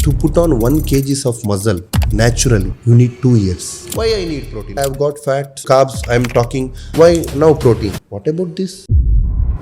To put on 1 kg of muscle naturally, you need 2 years. Why I need protein? I have got fat, carbs, I am talking. Why now protein? What about this?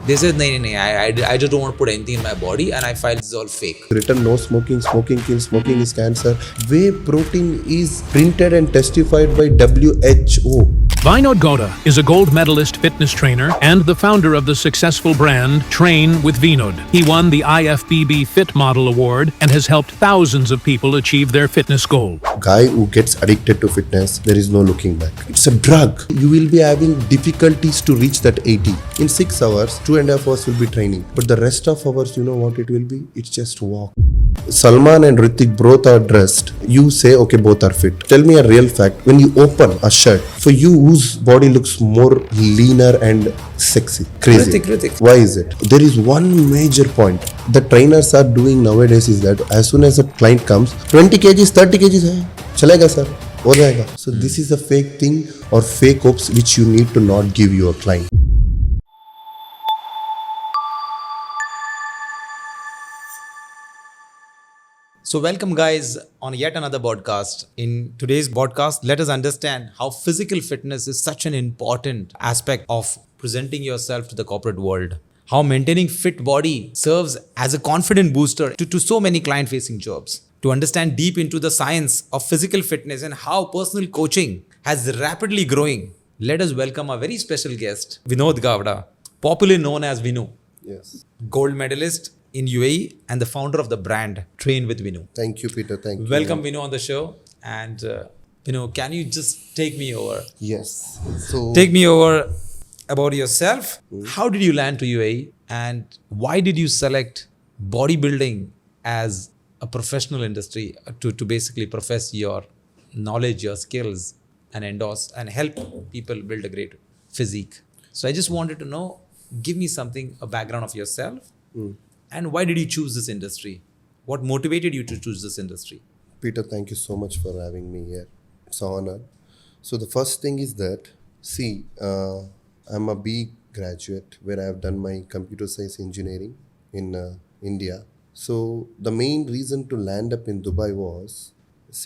They said, no, I just don't want to put anything in my body, and I find this is all fake. Written no smoking, smoking kills, smoking is cancer. Whey protein is printed and testified by WHO. Vinod is a gold medalist fitness trainer and the founder of the successful brand Train with Vinod. He won the IFBB Fit Model Award and has helped thousands of people achieve their fitness goal. Guy who gets addicted to fitness, there is no looking back. It's a drug. You will be having difficulties to reach that 80. In 6 hours, 2.5 hours will be training. But the rest of hours, you know what it will be? It's just walk. Salman and Hrithik both are dressed. You say, okay, both are fit. Tell me a real fact. When you open a shirt, for you, whose body looks more leaner and sexy? Crazy. Hrithik. Why is it? There is one major point. The trainers are doing nowadays is that as soon as a client comes, 20 kgs, 30 kgs, hai. Chalega sir. Ho jayega. So this is a fake thing or fake hopes which you need to not give your client. So welcome guys on yet another podcast. In today's podcast, let us understand how physical fitness is such an important aspect of presenting yourself to the corporate world. How maintaining fit body serves as a confident booster to so many client-facing jobs. To understand deep into the science of physical fitness and how personal coaching has rapidly growing, let us welcome our very special guest, Vinod Gavda, popularly known as Vinu. Yes. Gold medalist in UAE and the founder of the brand Train with Vinu. Thank you, Peter. Thank you. Welcome Vinu on the show. And can you just take me over? Yes. So Take me over about yourself. How did you land to UAE and why did you select bodybuilding as a professional industry to basically profess your knowledge, your skills and endorse and help people build a great physique? So I just wanted to know, give me a background of yourself. And why did you choose this industry? What motivated you to choose this industry? Peter, thank you so much for having me here. It's an honor. So the first thing is that, I'm a B graduate where I have done my computer science engineering in India. So the main reason to land up in Dubai was,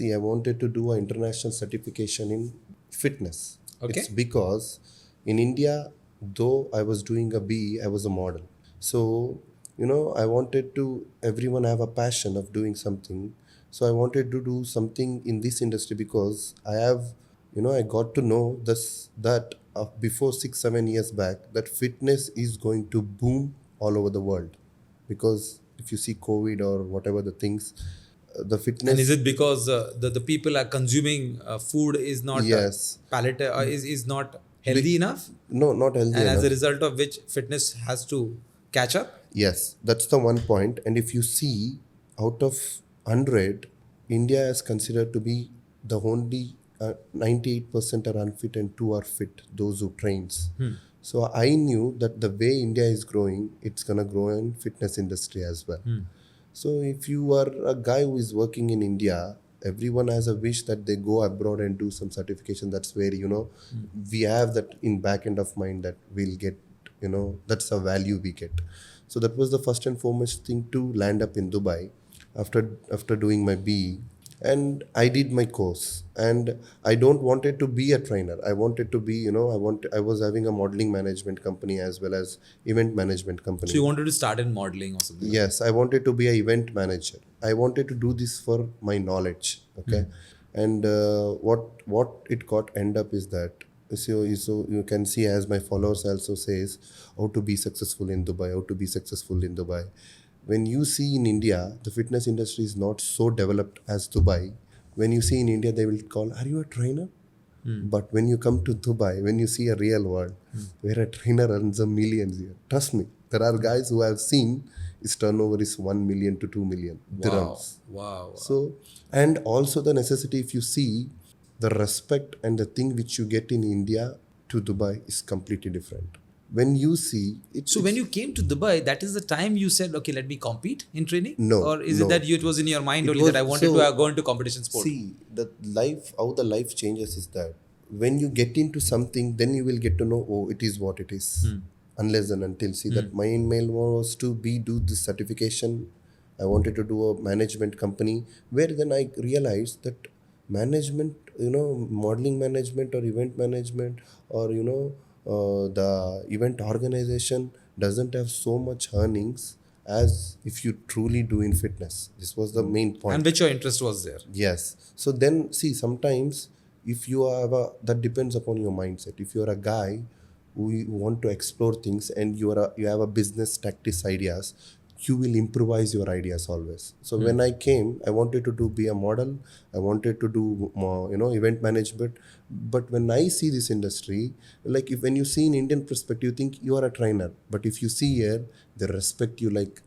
I wanted to do an international certification in fitness. Okay. It's because in India, though I was doing a B, I was a model. So I wanted to, everyone have a passion of doing something. So I wanted to do something in this industry because I got to know that before 6-7 years back, that fitness is going to boom all over the world. Because if you see COVID or whatever the things, the fitness... And is it because the people are consuming food is not is not healthy enough? No, not healthy enough. And as a result of which fitness has to catch up? Yes, that's the one point. And if you see, out of 100, India is considered to be the only 98% are unfit and 2 are fit, those who trains. So I knew that the way India is growing, it's going to grow in fitness industry as well. So if you are a guy who is working in India, everyone has a wish that they go abroad and do some certification. That's where, we have that in back end of mind that we'll get, that's a value we get. So that was the first and foremost thing to land up in Dubai after doing my BE. And I did my course. And I don't wanted to be a trainer. I wanted to be, I was having a modeling management company as well as event management company. So you wanted to start in modeling or something? Yes, I wanted to be an event manager. I wanted to do this for my knowledge. Okay. And what it got end up is that, so you can see, as my followers also says, how to be successful in Dubai. When you see in India, the fitness industry is not so developed as Dubai. When you see in India, they will call, are you a trainer? But when you come to Dubai, when you see a real world, where a trainer earns millions here, trust me, there are guys who I have seen, his turnover is 1 million to 2 million dirhams. Wow. So, and also the necessity, if you see, the respect and the thing which you get in India to Dubai is completely different. When you see... when you came to Dubai, that is the time you said, okay, let me compete in training? No. Or is it that it was in your mind only that I wanted to go into competition sport? See, how the life changes is that when you get into something, then you will get to know, it is what it is. Unless and until, that my main was to do this certification I wanted to do a management company, where then I realized that management, modeling management or event management, or the event organization doesn't have so much earnings as if you truly do in fitness. This was the main point. And which your interest was there. Yes. So then, see, sometimes if you are that depends upon your mindset. If you are a guy who want to explore things, and you have a business tactics ideas, you will improvise your ideas always. So when I came, I wanted to be a model. I wanted to do more, event management. But when I see this industry, like when you see in Indian perspective, you think you are a trainer. But if you see here, they respect you like,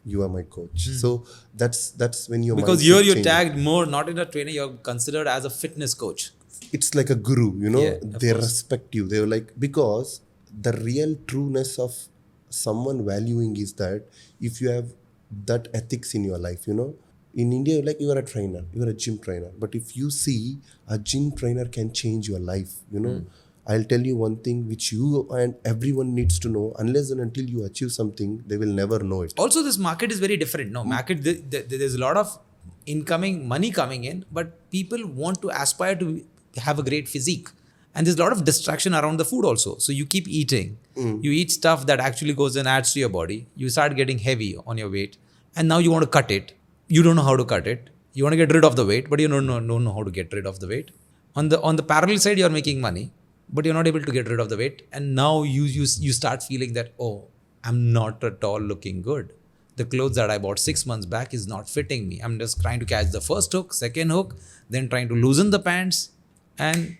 you are my coach. So that's when your Because mindset you're changes. tagged more, not in a trainer, you're considered as a fitness coach. It's like a guru, Yeah, of they course. respect you. They're like, because the real trueness of someone valuing is that if you have that ethics in your life, in India, like you are a trainer, you are a gym trainer. But if you see a gym trainer can change your life, I'll tell you one thing which you and everyone needs to know. Unless and until you achieve something, they will never know it. Also, this market is very different. No, market, there's a lot of incoming money coming in, but people want to aspire to have a great physique. And there's a lot of distraction around the food also. So you keep eating. You eat stuff that actually goes and adds to your body. You start getting heavy on your weight. And now you want to cut it. You don't know how to cut it. You want to get rid of the weight, but you don't know how to get rid of the weight. On the parallel side, you're making money, but you're not able to get rid of the weight. And now you start feeling that, oh, I'm not at all looking good. The clothes that I bought 6 months back is not fitting me. I'm just trying to catch the first hook, second hook, then trying to loosen the pants, and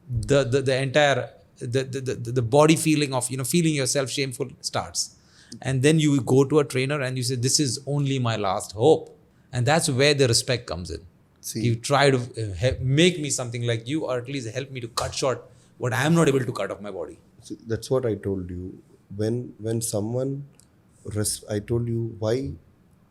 the entire the body feeling of feeling yourself shameful starts. And then you go to a trainer and you say, this is only my last hope. And that's where the respect comes in. See. You try to make me something like you, or at least help me to cut short what I am not able to cut off my body. So that's what I told you. When someone, I told you why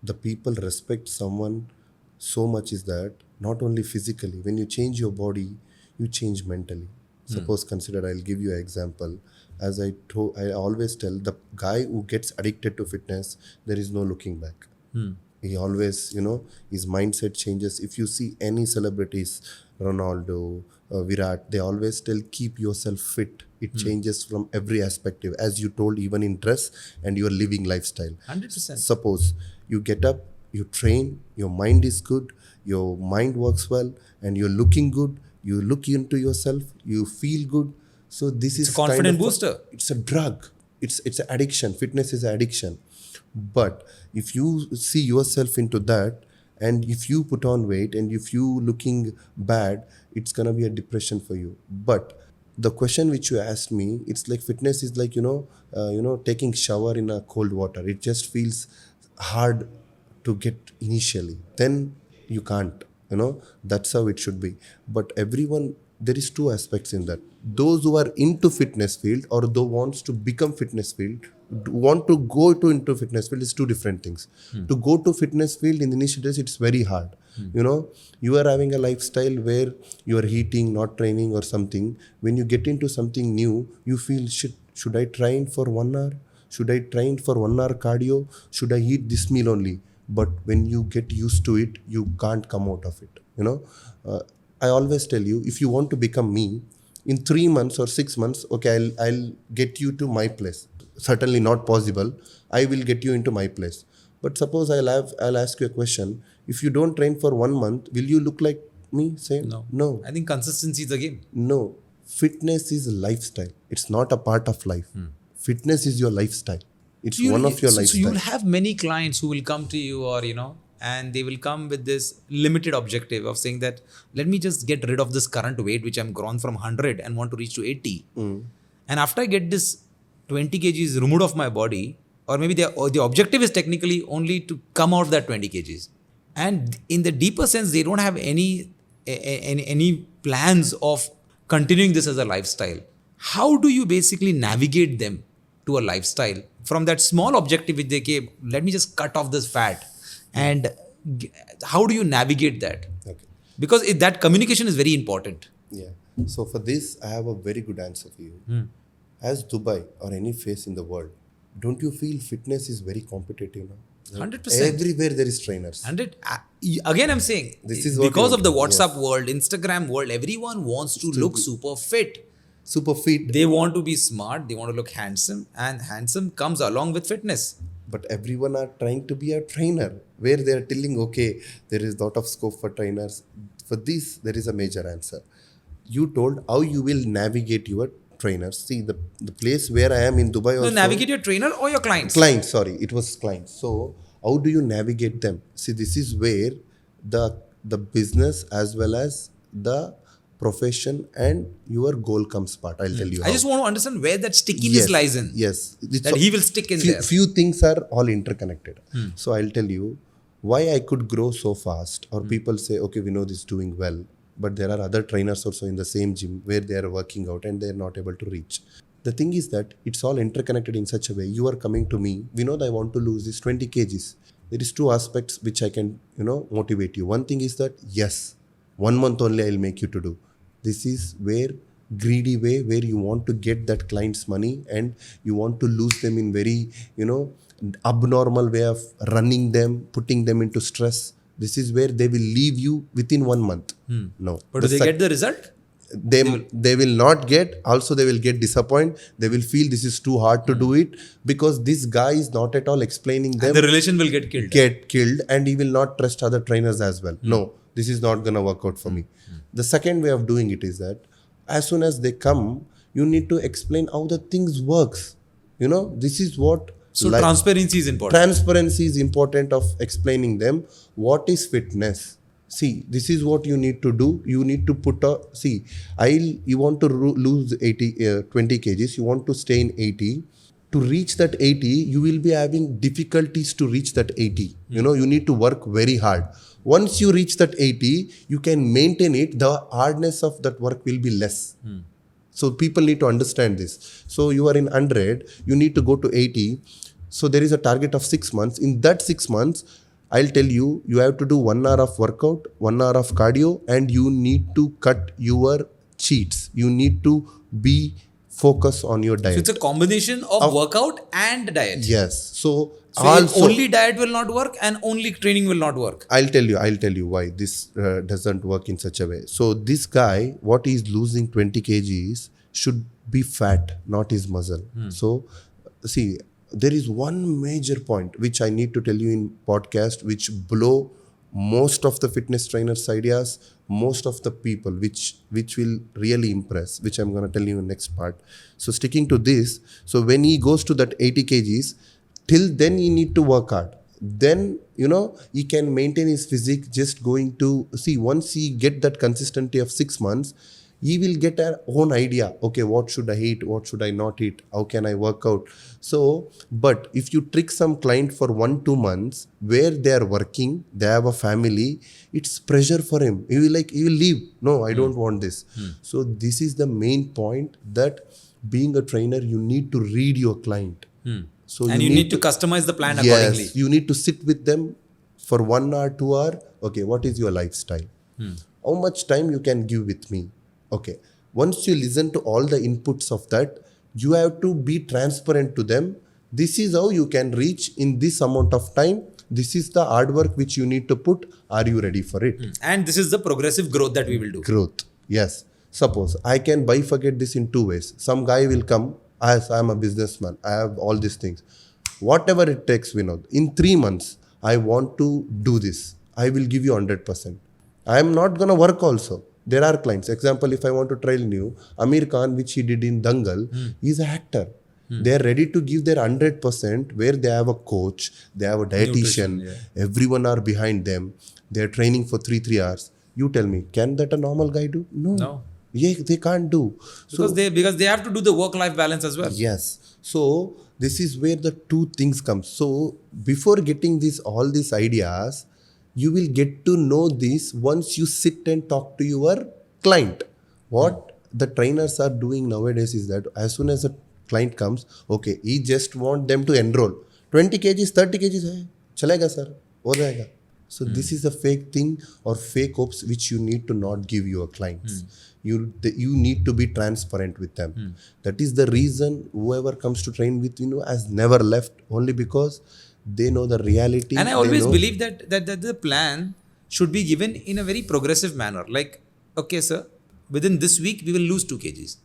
the people respect someone so much is that not only physically, when you change your body, you change mentally. Suppose, consider, I'll give you an example. As I always tell, the guy who gets addicted to fitness, there is no looking back. He always, his mindset changes. If you see any celebrities, Ronaldo, Virat, they always tell, keep yourself fit. It changes from every aspect, as you told, even in dress and your living lifestyle. 100%. Suppose you get up, you train, your mind is good, your mind works well, and you're looking good. You look into yourself, you feel good. So this is a confident kind of booster. It's a drug. It's an addiction. Fitness is an addiction. But if you see yourself into that, and if you put on weight, and if you looking bad, it's gonna be a depression for you. But the question which you asked me, it's like fitness is like taking shower in a cold water. It just feels hard to get initially. Then you can't. That's how it should be. But everyone, there is two aspects in that. Those who are into fitness field, or those wants to become fitness field, want to go into fitness field, is two different things. To go to fitness field in the initial days, it's very hard. You are having a lifestyle where you are eating, not training or something. When you get into something new, you feel, shit, should I train for 1 hour? Should I train for 1 hour cardio? Should I eat this meal only? But when you get used to it, you can't come out of it. I always tell you, if you want to become me, in 3 months or 6 months, okay, I'll get you to my place. Certainly not possible. I will get you into my place. But suppose I'll ask you a question. If you don't train for 1 month, will you look like me? Same? No. I think consistency is the game. No. Fitness is a lifestyle. It's not a part of life. Fitness is your lifestyle. It's one of your lifestyle. So you'll have many clients who will come to you, or and they will come with this limited objective of saying that, let me just get rid of this current weight which I'm grown from 100 and want to reach to 80. And after I get this 20 kgs removed off my body, or maybe the objective is technically only to come out of that 20 kgs. And in the deeper sense, they don't have any plans of continuing this as a lifestyle. How do you basically navigate them to a lifestyle from that small objective which they gave? Let me just cut off this fat. And how do you navigate that? Okay. Because that communication is very important. Yeah. So for this, I have a very good answer for you. As Dubai or any place in the world, don't you feel fitness is very competitive now? 100%. Everywhere there is trainers. 100. Again, I'm saying, This is what because you of the want. WhatsApp world, Instagram world, everyone wants to look super fit. Super fit. They want to be smart. They want to look handsome. And handsome comes along with fitness. But everyone are trying to be a trainer, where they are telling, okay, there is lot of scope for trainers. For this, there is a major answer. You told how you will navigate your trainers. See, the place where I am in Dubai So also. navigate your trainer or your clients. Clients, sorry, it was clients. So how do you navigate them? See, this is where the business as well as the profession and your goal comes part. I'll tell you. I just want to understand where that stickiness lies in. Yes. That he will stick in few, there. Few things are all interconnected. So I'll tell you why I could grow so fast, or people say, okay, Vinod is doing well, but there are other trainers also in the same gym where they are working out and they are not able to reach. The thing is that it's all interconnected in such a way. You are coming to me, Vinod, I want to lose this 20 kgs. There is two aspects which I can, motivate you. One thing is that, yes, 1 month only I'll make you to do. This is where greedy way, where you want to get that client's money and you want to lose them in very, abnormal way of running them, putting them into stress. This is where they will leave you within 1 month. No. But do they get the result? They will not get, also they will get disappointed. They will feel this is too hard to do it, because this guy is not at all explaining them. And the relation will get killed. And he will not trust other trainers as well. No, this is not going to work out for me. The second way of doing it is that as soon as they come, you need to explain how the things works. This is what. So transparency is important. Transparency is important of explaining them what is fitness. See, this is what you need to do. You need to put you want to lose 20 kgs. You want to stay in 80. To reach that 80, you will be having difficulties to reach that 80. You need to work very hard. Once you reach that 80, you can maintain it. The hardness of that work will be less. So people need to understand this. So you are in 100, you need to go to 80. So there is a target of 6 months. In that 6 months, I'll tell you, you have to do 1 hour of workout, 1 hour of cardio, and you need to cut your cheats. You need to be focused on your diet. So it's a combination of workout and diet. Yes. So also, only diet will not work and only training will not work. I'll tell you why this doesn't work in such a way. So this guy, what he's losing 20 kgs should be fat, not his muscle. So see, there is one major point which I need to tell you in podcast, which blow most of the fitness trainers' ideas, most of the people, which will really impress, which I'm going to tell you in the next part. So sticking to this, so when he goes to that 80 kgs, till then he need to work hard. Then, he can maintain his physique just going to, once he get that consistency of 6 months, he will get our own idea. Okay, what should I eat? What should I not eat? How can I work out? So, but if you trick some client for 1-2 months where they are working, they have a family, it's pressure for him. He will leave. No, I don't want this. So this is the main point, that being a trainer, you need to read your client. So and you need to customize the plan accordingly. Yes, you need to sit with them for 1 hour, 2 hour. Okay, what is your lifestyle? How much time you can give with me? Okay, once you listen to all the inputs of that, you have to be transparent to them. This is how you can reach in this amount of time. This is the hard work which you need to put. Are you ready for it? And this is the progressive growth that we will do. Growth, yes. Suppose I can bifurcate this in 2 ways. Some guy will come, as I am a businessman, I have all these things. Whatever it takes, Vinod, in 3 months, I want to do this. I will give you 100%. I am not going to work also. There are clients. Example, if I want to train you, Amir Khan, which he did in Dangal, he's an actor. They are ready to give their 100%, where they have a coach, they have a dietitian, everyone are behind them. They are training for 3 hours. You tell me, can that a normal guy do? No. Yeah, they can't do. Because they have to do the work-life balance as well. Yes. So this is where the two things come. So before getting all these ideas, you will get to know this once you sit and talk to your client. What the trainers are doing nowadays is that as soon as a client comes, okay, he just want them to enroll. 20 kgs, 30 kgs, chalega sir, ho jayega. So this is a fake thing or fake hopes which you need to not give your clients. You need to be transparent with them. That is the reason whoever comes to train with has never left, only because They know the reality. And I they always know- believe that the plan should be given in a very progressive manner. Like, okay, sir, within this week we will lose 2 kgs.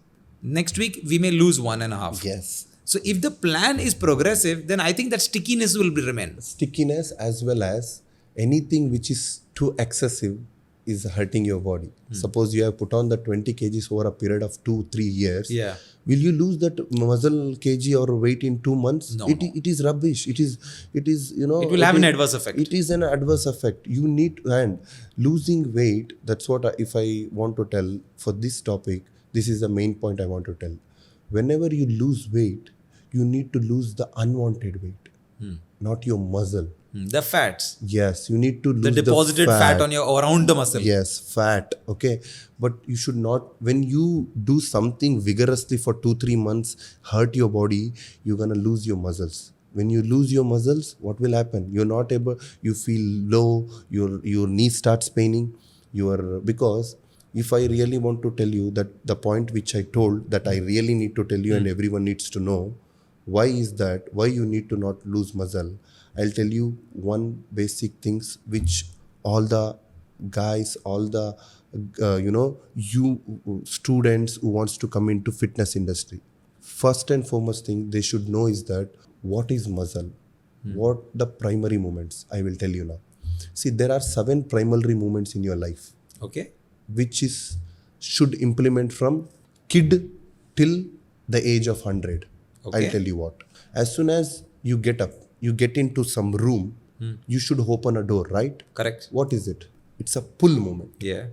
Next week we may lose 1.5. Yes. So if the plan is progressive, then I think that stickiness will remain. Stickiness as well as anything which is too excessive is hurting your body. Suppose you have put on the 20 kgs over a period of 2-3 years. Yeah. Will you lose that muscle kg or weight in 2 months? No, It is rubbish. It is you know. It will have an adverse effect. It is an adverse effect. You need, and losing weight. That's what if I want to tell for this topic. This is the main point I want to tell. Whenever you lose weight, you need to lose the unwanted weight, not your muscle. The fats, Yes, you need to lose the deposited fat on your around the muscle. Yes, fat. Okay, but you should not. When you do something vigorously for 2-3 months, hurt your body, you're gonna lose your muscles. When you lose your muscles, what will happen? You're not able. You feel low. Your knee starts paining. Because if I really want to tell you that the point which I told that I really need to tell you and everyone needs to know, why is that? Why you need to not lose muscle? I'll tell you one basic things which all the guys, all the you students who wants to come into fitness industry. First and foremost thing they should know is that what is muscle? What the primary movements? I will tell you now. See, there are 7 primary movements in your life Okay. which is should implement from kid till the age of 100. Okay. I'll tell you what. As soon as you get up, you get into some room, you should open a door, right? Correct. What is it? It's a pull movement. Yeah.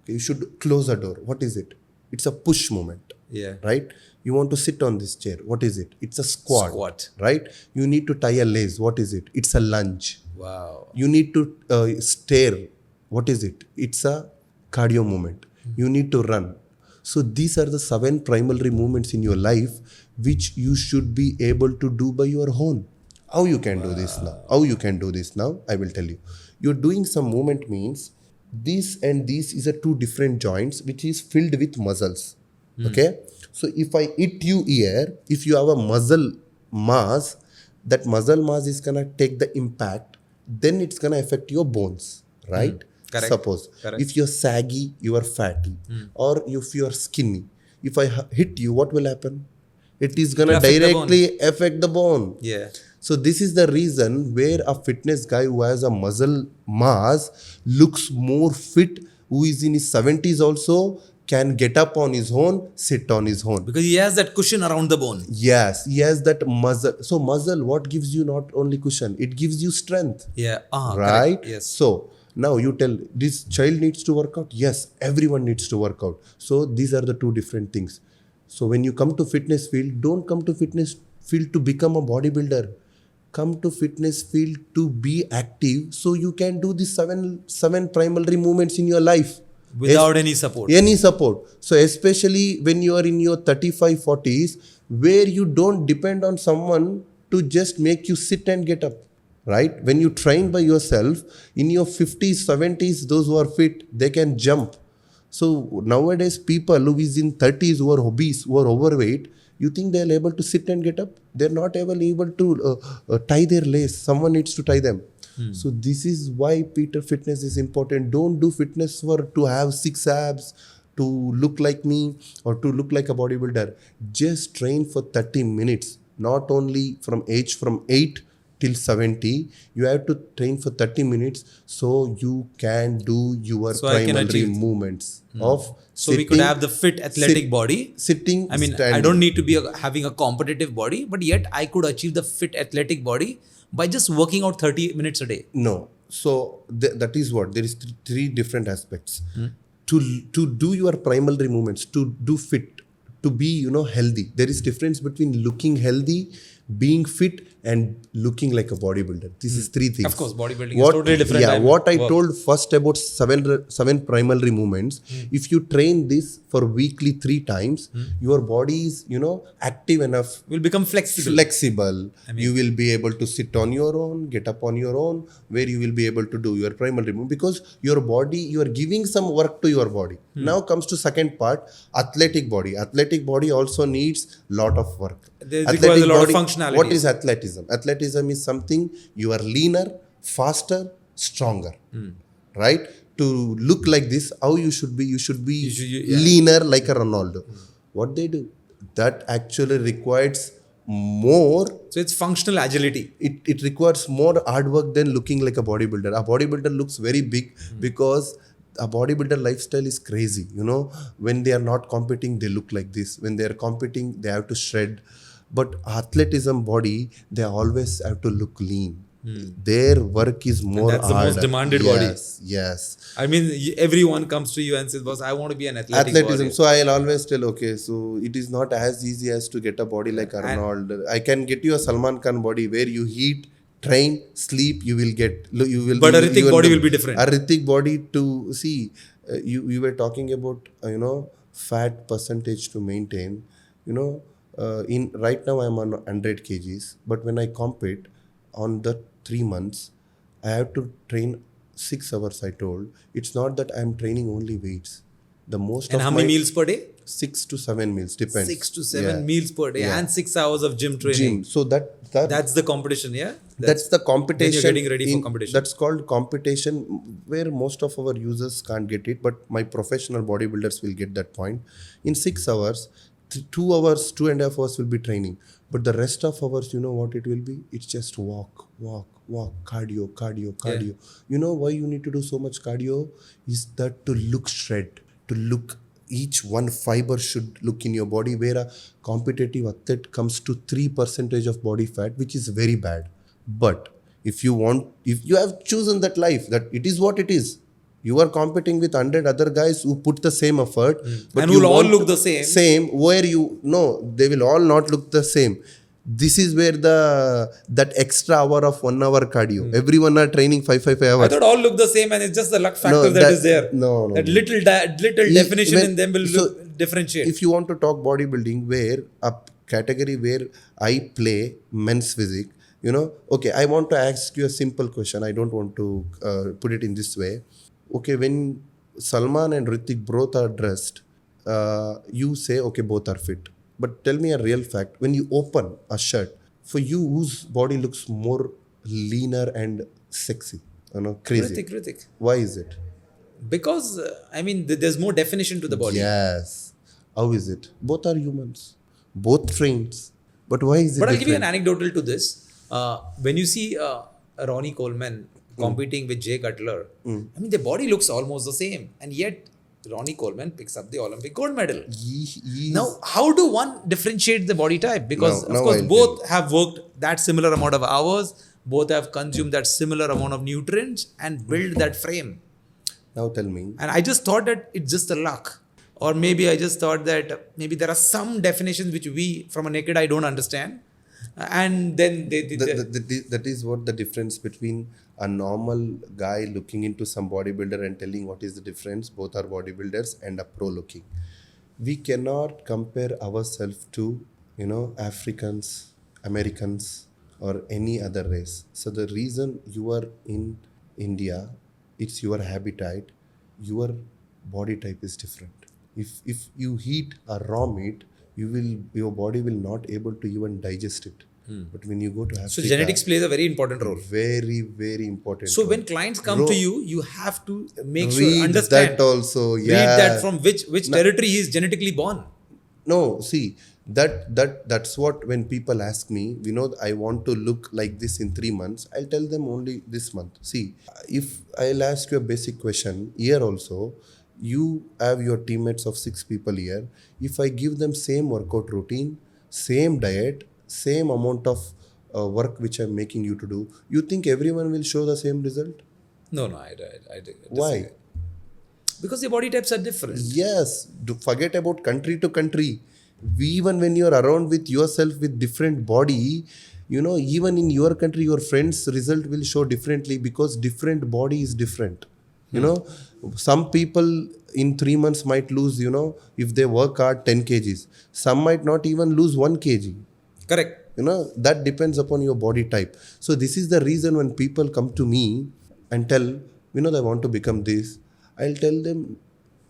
You should close a door. What is it? It's a push movement. Yeah. Right? You want to sit on this chair. What is it? It's a squat. Squat. Right? You need to tie a lace. What is it? It's a lunge. Wow. You need to stare. What is it? It's a cardio movement. You need to run. So these are the 7 primary movements in your life which you should be able to do by your own. How you can do this now? How you can do this now? I will tell you. You're doing some movement means this and this is a 2 different joints which is filled with muscles. Okay? So if I hit you here, if you have a muscle mass, that muscle mass is gonna take the impact, then it's gonna affect your bones, right? Correct. Suppose Correct. if you're saggy, you are fatty, or if you are skinny. If I hit you, what will happen? It is gonna affect the bone. directly affect the bone. Yeah. So this is the reason where a fitness guy who has a muscle mass looks more fit, who is in his 70s also can get up on his own, sit on his own. Because he has that cushion around the bone. Yes, he has that muscle. So muscle, what gives you not only cushion, it gives you strength. Yeah. Right? Correct. Yes. So now you tell this child needs to work out. Yes, everyone needs to work out. So these are the 2 different things. So when you come to fitness field, don't come to fitness field to become a bodybuilder. Come to fitness field to be active so you can do the seven primary movements in your life. Without any support. Any support. So especially when you are in your 35, 40s, where you don't depend on someone to just make you sit and get up. Right? When you train by yourself, in your 50s, 70s, those who are fit, they can jump. So nowadays, people who is in 30s, who are obese, who are overweight, you think they are able to sit and get up? They're not able to tie their lace. Someone needs to tie them. So this is why fitness is important. Don't do fitness to have 6 abs, to look like me or to look like a bodybuilder. Just train for 30 minutes. Not only from 8 till 70, you have to train for 30 minutes so you can do your primary movements of So sitting, we could have the fit athletic body. sitting, I mean, standing. I don't need to be having a competitive body, but yet I could achieve the fit athletic body by just working out 30 minutes a day. No. So that is what there is 3 different aspects. To do your primary movements, to do fit, to be healthy. There is difference between looking healthy, being fit, and looking like a bodybuilder. This is 3 things. Of course, bodybuilding is totally different. Yeah, what I told first about 7 primary movements. If you train this for weekly 3 times, your body is active enough. Will become flexible. You will be able to sit on your own, get up on your own, where you will be able to do your primary movement, because your body, you are giving some work to your body. Now comes to second part, athletic body. Athletic body also needs lot of work. There requires a lot of functional functionality. What is athleticism? Athleticism is something you are leaner, faster, stronger, right? To look like this, how you should be? You should be leaner like a Ronaldo. What they do? That actually requires more. So it's functional agility. It requires more hard work than looking like a bodybuilder. A bodybuilder looks very big because a bodybuilder lifestyle is crazy. When they are not competing, they look like this. When they are competing, they have to shred. But athleticism body, they always have to look lean. Their work is more And that's harder. the most demanded body. Yes. I mean, everyone comes to you and says, boss, I want to be an athletic Athleticism. body. So I'll always tell, okay, so it is not as easy as to get a body like Arnold. I can get you a Salman Khan body where you eat, train, sleep, you will get. You will. But a Hrithik body will be different. A Hrithik body to see. You were talking about fat percentage to maintain. In right now I'm on 100 kgs, but when I compete on the 3 months, I have to train 6 hours. I told it's not that I'm training only weights. The most And of how my many meals per day? 6 to 7 meals depends. 6 to 7 Yeah. meals per day and 6 hours of gym training. Gym. So That's the competition, yeah? that's the competition. Then you're getting ready for competition. That's called competition, where most of our users can't get it, but my professional bodybuilders will get that point. In 6 hours, 2 hours, 2.5 hours will be training. But the rest of hours, you know what it will be? It's just walk, cardio. You know why you need to do so much cardio? Is that to look shred, to look, each one fiber should look in your body, where a competitive athlete comes to 3% of body fat, which is very bad. But if you have chosen that life, that it is what it is. You are competing with 100 other guys who put the same effort. But And you will all want look the same. They will all not look the same. This is where that extra hour of 1 hour cardio. Everyone are training 5 hours. I thought all look the same and it's just the luck factor that is there. No. That little definition in them will differentiate. If you want to talk bodybuilding, where a category where I play men's physique, okay, I want to ask you a simple question. I don't want to put it in this way. Okay, when Salman and Hrithik both are dressed, you say, okay, both are fit. But tell me a real fact. When you open a shirt, for you, whose body looks more leaner and sexy? Crazy. Hrithik. Why is it? Because, there's more definition to the body. Yes. How is it? Both are humans. Both trains. But why is it But I'll give you an different? anecdotal to this. When you see Ronnie Coleman competing with Jay Cutler, their body looks almost the same. And yet, Ronnie Coleman picks up the Olympic gold medal. Now, how do one differentiate the body type? Because, of course, both have worked that similar amount of hours, both have consumed that similar amount of nutrients and built that frame. Now tell me. And I just thought that it's just a luck. Or maybe I just thought that maybe there are some definitions which we, from a naked eye, don't understand. And then that is what the difference between a normal guy looking into some bodybuilder and telling what is the difference. Both are bodybuilders, and a pro looking. We cannot compare ourselves to Africans, Americans, or any other race. So the reason you are in India, it's your habitat. Your body type is different. If you eat a raw meat, your body will not able to even digest it. But when you go to Africa, so genetics plays a very important role. Very, very important. So when clients come to you, you have to make sure read understand that also. Yeah. Read that from which territory he is genetically born. No, see that's what, when people ask me, Vinod, I want to look like this in 3 months, I'll tell them only this month. See, if I'll ask you a basic question here also. You have your teammates of 6 people here. If I give them same workout routine, same diet, same amount of work which I'm making you to do, you think everyone will show the same result? No, I disagree. Why? Because your body types are different. Yes. Forget about country to country. Even when you're around with yourself with different body, even in your country, your friend's result will show differently, because different body is different. Some people in 3 months might lose, if they work hard, 10 kgs. Some might not even lose 1 kg. Correct. That depends upon your body type. So this is the reason when people come to me and tell, I want to become this, I'll tell them,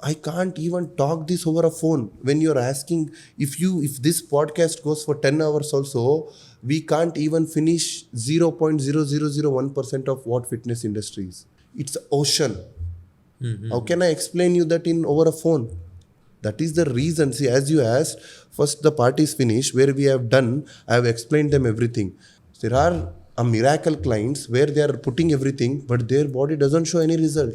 I can't even talk this over a phone. When you're asking, if this podcast goes for 10 hours also, we can't even finish 0.0001% of what fitness industry is. It's ocean. How can I explain you that in over a phone? That is the reason. See, as you asked, first the part is finished, where we have done, I have explained them everything. There are a miracle clients where they are putting everything, but their body doesn't show any result.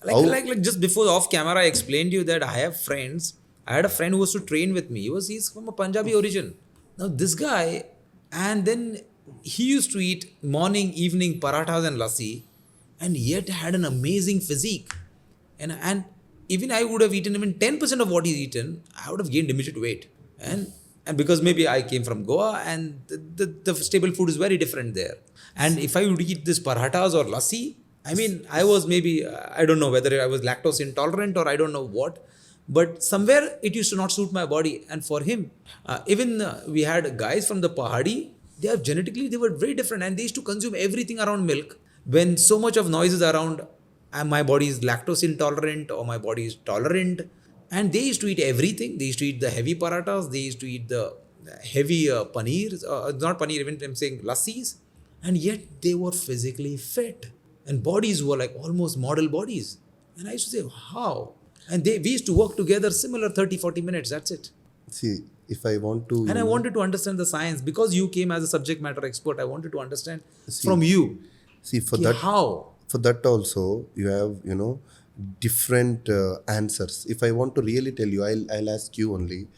Like just before off camera, I explained to you that I have friends. I had a friend who was to train with me. He's from a Punjabi origin. Now this guy, and then he used to eat morning, evening parathas and lassi, and yet had an amazing physique. And even I would have eaten even 10% of what he's eaten, I would have gained immediate weight. And because maybe I came from Goa and the staple food is very different there. And if I would eat this parathas or lassi, I mean, I was maybe, I don't know whether I was lactose intolerant or I don't know what, but somewhere it used to not suit my body. And for him, we had guys from the Pahadi, they were very different and they used to consume everything around milk. When so much of noise is around, and my body is lactose intolerant or my body is tolerant, and they used to eat everything. They used to eat the heavy parathas, they used to eat the heavy paneers, not paneer, even I'm saying lassis, and yet they were physically fit. And bodies were like almost model bodies. And I used to say, how? And we used to work together similar 30-40 minutes, that's it. See, if I want to... And I wanted to understand the science. Because you came as a subject matter expert, I wanted to understand from you. See, for that... How? For that also, you have, different answers. If I want to really tell you, I'll ask you only.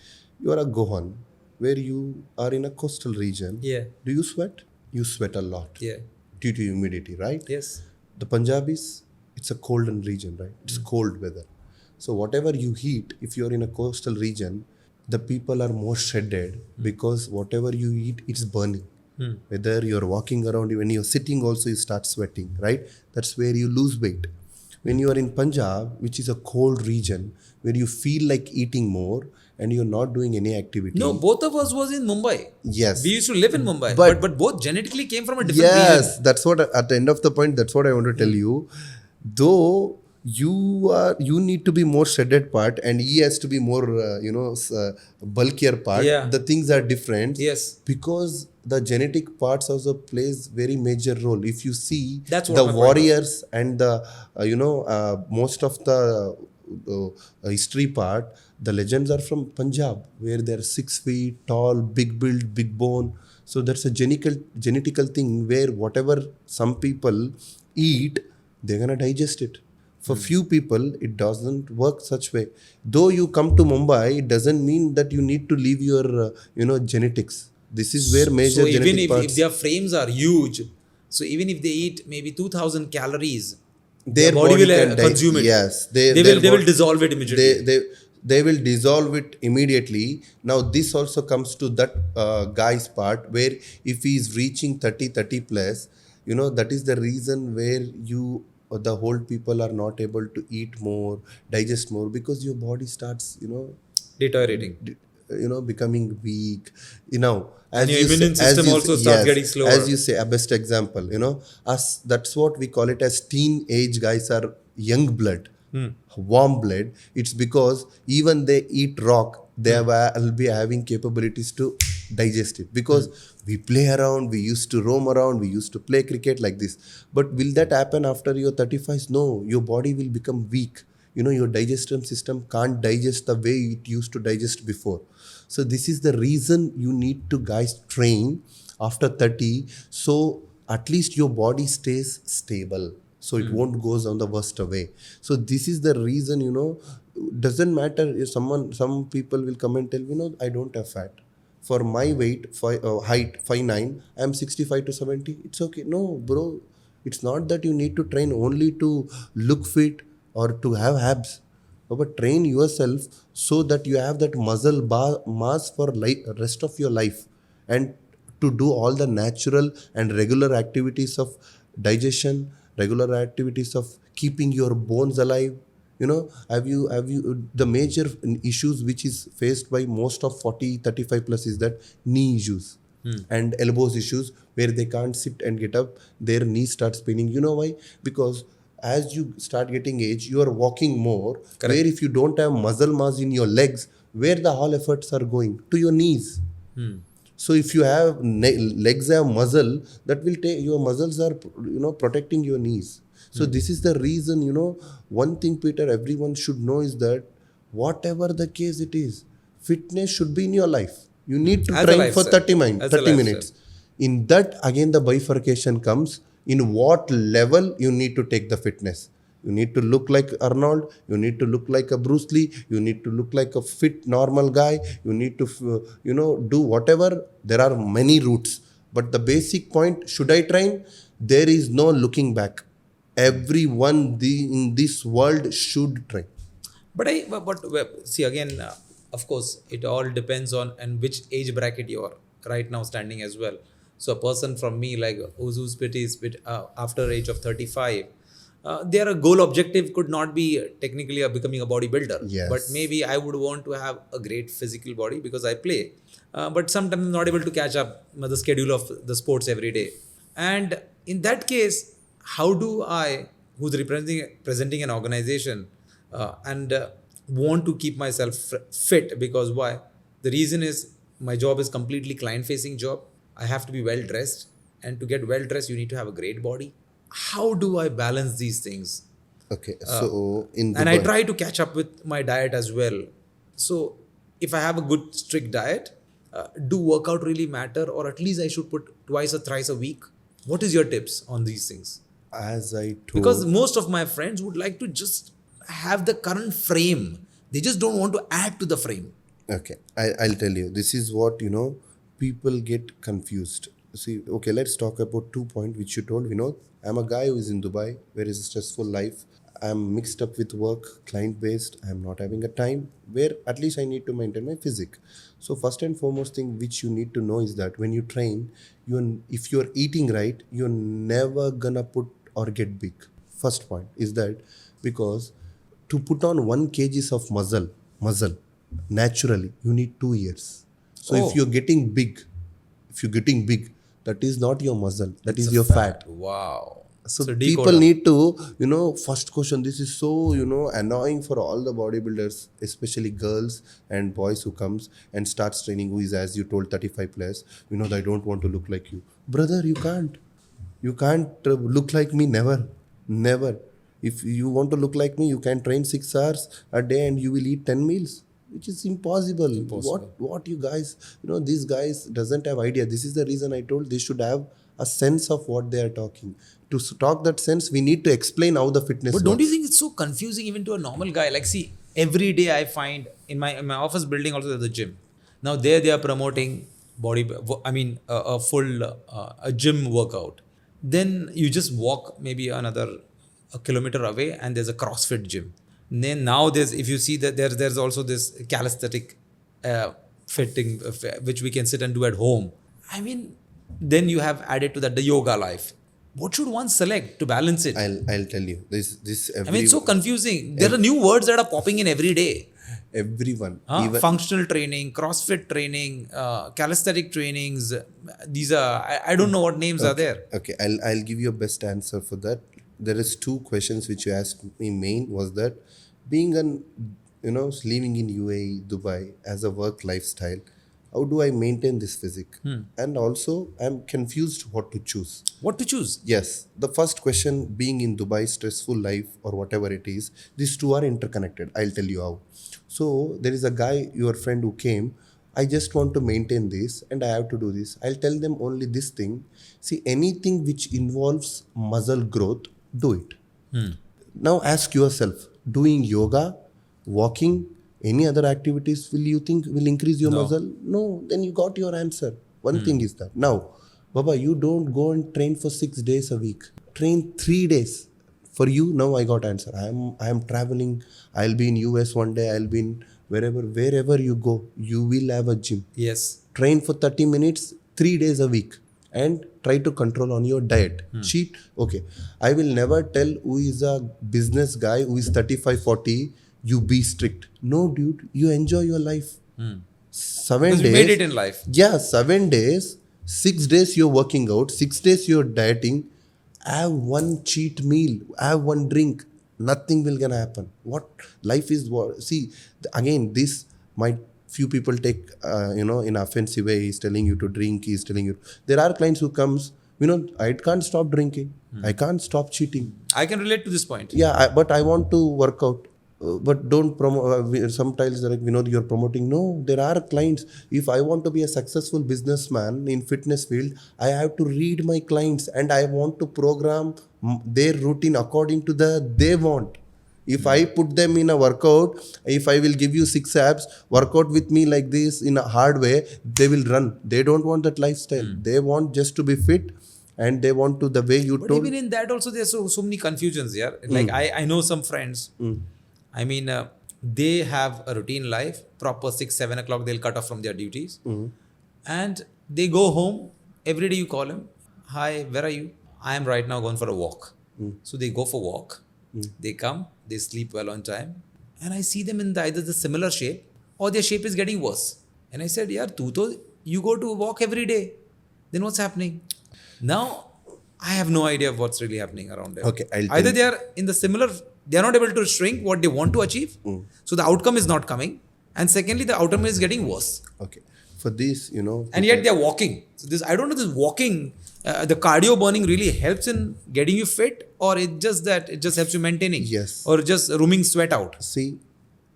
You are a Goan, where you are in a coastal region. Yeah. Do you sweat? You sweat a lot. Yeah. Due to humidity, right? Yes. The Punjabis, it's a colden region, right? It's cold weather. So whatever you eat, if you're in a coastal region, the people are more shredded because whatever you eat, it's burning. Whether you're walking around, when you're sitting also, you start sweating, right? That's where you lose weight. When you are in Punjab, which is a cold region, where you feel like eating more and you're not doing any activity. No, both of us was in Mumbai. Yes. We used to live in Mumbai. But- But both genetically came from a different Yes, region. that's what, at the end of the point, that's what I want to tell you. Though you need to be more shredded part and he has to be more, bulkier part. Yeah. The things are different. Yes. Because the genetic parts also plays very major role. If you see That's what the my point warriors and the, most of the history part, the legends are from Punjab, where they're 6 feet tall, big build, big bone. So that's a genetical thing where whatever some people eat, they're gonna digest it. For few people, it doesn't work such way. Though you come to Mumbai, it doesn't mean that you need to leave your, genetics. This is where major So even genetic parts. if their frames are huge, so even if they eat maybe 2000 calories, Their body will can consume it. Yes, They will dissolve it immediately. They will dissolve it immediately. Now this also comes to that guy's part where if he is reaching 30 plus, that is the reason where the whole people are not able to eat more, digest more, because your body starts, Deteriorating. becoming weak. And your immune system also starts getting slower. As you say, a best example, that's what we call it as teenage guys are young blood, warm blood. It's because even they eat rock, they will be having capabilities to digest it. Because we play around, we used to roam around, we used to play cricket like this. But will that happen after you're 35? No, your body will become weak. Your digestive system can't digest the way it used to digest before. So this is the reason you need to guys train after 30. So at least your body stays stable. So it won't goes on the worst way. So this is the reason, doesn't matter if some people will come and tell, I don't have fat. For my weight, height, 5'9", I am 65 to 70. It's okay. No, bro. It's not that you need to train only to look fit or to have abs. But train yourself so that you have that muscle mass for rest of your life, and to do all the natural and regular activities of digestion, regular activities of keeping your bones alive. Have you the major issues which is faced by most of 40-35 plus is that knee issues and elbows issues, where they can't sit and get up, their knee starts paining. You know why? Because as you start getting age, you are walking more. Correct. Where if you don't have muscle mass in your legs, where the all efforts are going? To your knees. So if you have legs have muscle, that will take your muscles are protecting your knees. So this is the reason, one thing, Peter, everyone should know is that whatever the case it is, fitness should be in your life. You need to As a train for lifestyle. 30 As a lifestyle. minutes. In that, again, the bifurcation comes. In what level you need to take the fitness. You need to look like Arnold. You need to look like a Bruce Lee. You need to look like a fit, normal guy. You need to, do whatever. There are many routes. But the basic point, should I train? There is no looking back. Everyone in this world should train. But see again, of course, it all depends on and which age bracket you are right now standing as well. So a person from me like whose pretty is after age of 35, their goal objective could not be technically becoming a bodybuilder. Yes. But maybe I would want to have a great physical body because I play. But sometimes I'm not able to catch up with the schedule of the sports every day. And in that case, how do I, who's presenting an organization and want to keep myself fit, because why? The reason is my job is completely client-facing job. I have to be well-dressed, and to get well-dressed, you need to have a great body. How do I balance these things? Okay, so in And I Dubai- try to catch up with my diet as well. So if I have a good strict diet, do workout really matter, or at least I should put twice or thrice a week? What is your tips on these things? as I told, Because most of my friends would like to just have the current frame. They just don't want to add to the frame. okay, I'll tell you. This is what, people get confused. See, okay, let's talk about 2 points which you told, Vinod. I'm a guy who is in Dubai, where is a stressful life. I'm mixed up with work, client-based. I'm not having a time where at least I need to maintain my physique. So first and foremost thing which you need to know is that when you train, if you're eating right, you're never gonna put or get big. First point is that because to put on 1 kg of muscle, naturally, you need 2 years. So Oh. if you're getting big, that is not your muscle, that is your fat. Wow. So decoder. people need to, first question, this is so, annoying for all the bodybuilders, especially girls and boys who comes and starts training, who is, as you told, 35 plus, I don't want to look like you. Brother, you can't. You can't look like me, never. If you want to look like me, you can train 6 hours a day and you will eat 10 meals, which is impossible. What you guys, these guys doesn't have idea. This is the reason I told they should have a sense of what they are talking. To talk that sense, we need to explain how the fitness But don't works. you think it's so confusing even to a normal guy? Like, see, every day I find in my office building also there's a gym. Now there they are promoting a full a gym workout. Then you just walk maybe a kilometer away and there's a CrossFit gym. Then now if you see that there's also this calisthenic fitting which we can sit and do at home. I mean, then you have added to that the yoga life. What should one select to balance it? I'll tell you. This It's so confusing. There are new words that are popping in every day. everyone. Functional training, CrossFit training, calisthenic trainings. These are, I don't know what names are there. Okay, I'll give you a best answer for that. There is 2 questions which you asked me. Main was that being living in UAE, Dubai as a work lifestyle, how do I maintain this physique? And also I'm confused what to choose. What to choose? Yes, the first question, being in Dubai, stressful life or whatever it is, these 2 are interconnected. I'll tell you how. So there is a guy, your friend who came, I just want to maintain this and I have to do this. I'll tell them only this thing. See, anything which involves muscle growth, do it. Now ask yourself, doing yoga, walking, any other activities will increase your muscle? No, then you got your answer. One thing is that. Now, Baba, you don't go and train for 6 days a week. Train 3 days. For you, now I got answer. I am traveling. I'll be in US one day. I'll be in wherever you go, you will have a gym. Yes. Train for 30 minutes, 3 days a week. And try to control on your diet. Cheat. Okay. I will never tell who is a business guy who is 35, 40, you be strict. No, dude. You enjoy your life. 7 Because days. you made it in life. Yeah, 7 days. 6 days you're working out. 6 days you're dieting. have one cheat meal, have one drink, nothing will gonna happen. What life is, what, see, again, this might few people take, in offensive way. He's telling you to drink, he's telling you. There are clients who comes, I can't stop drinking. I can't stop cheating. I can relate to this point. Yeah, but I want to work out. But don't promote. Sometimes they're like, you're promoting. No, there are clients. If I want to be a successful businessman in fitness field, I have to read my clients and I want to program their routine according to they want. If I put them in a workout, if I will give you 6 abs, workout with me like this in a hard way, they will run. They don't want that lifestyle. They want just to be fit. And they want to the way you But told. even in that also there's so many confusions here. Like I know some friends. I mean, they have a routine life, proper 6-7 o'clock they'll cut off from their duties. And they go home. Every day you call him, hi, where are you? I am right now going for a walk. So they go for walk. They come, they sleep well on time. And I see them in either the similar shape or their shape is getting worse. And I said, yeah, you go to walk every day. Then what's happening? Now, I have no idea of what's really happening around them. Okay, Either they are in the similar, they are not able to shrink what they want to achieve. So the outcome is not coming. And secondly, the outcome is getting worse. Okay. For this, And yet they are walking. So this, I don't know, this walking, the cardio burning really helps in getting you fit, or it just helps you maintaining? Yes. Or just rooming sweat out? See,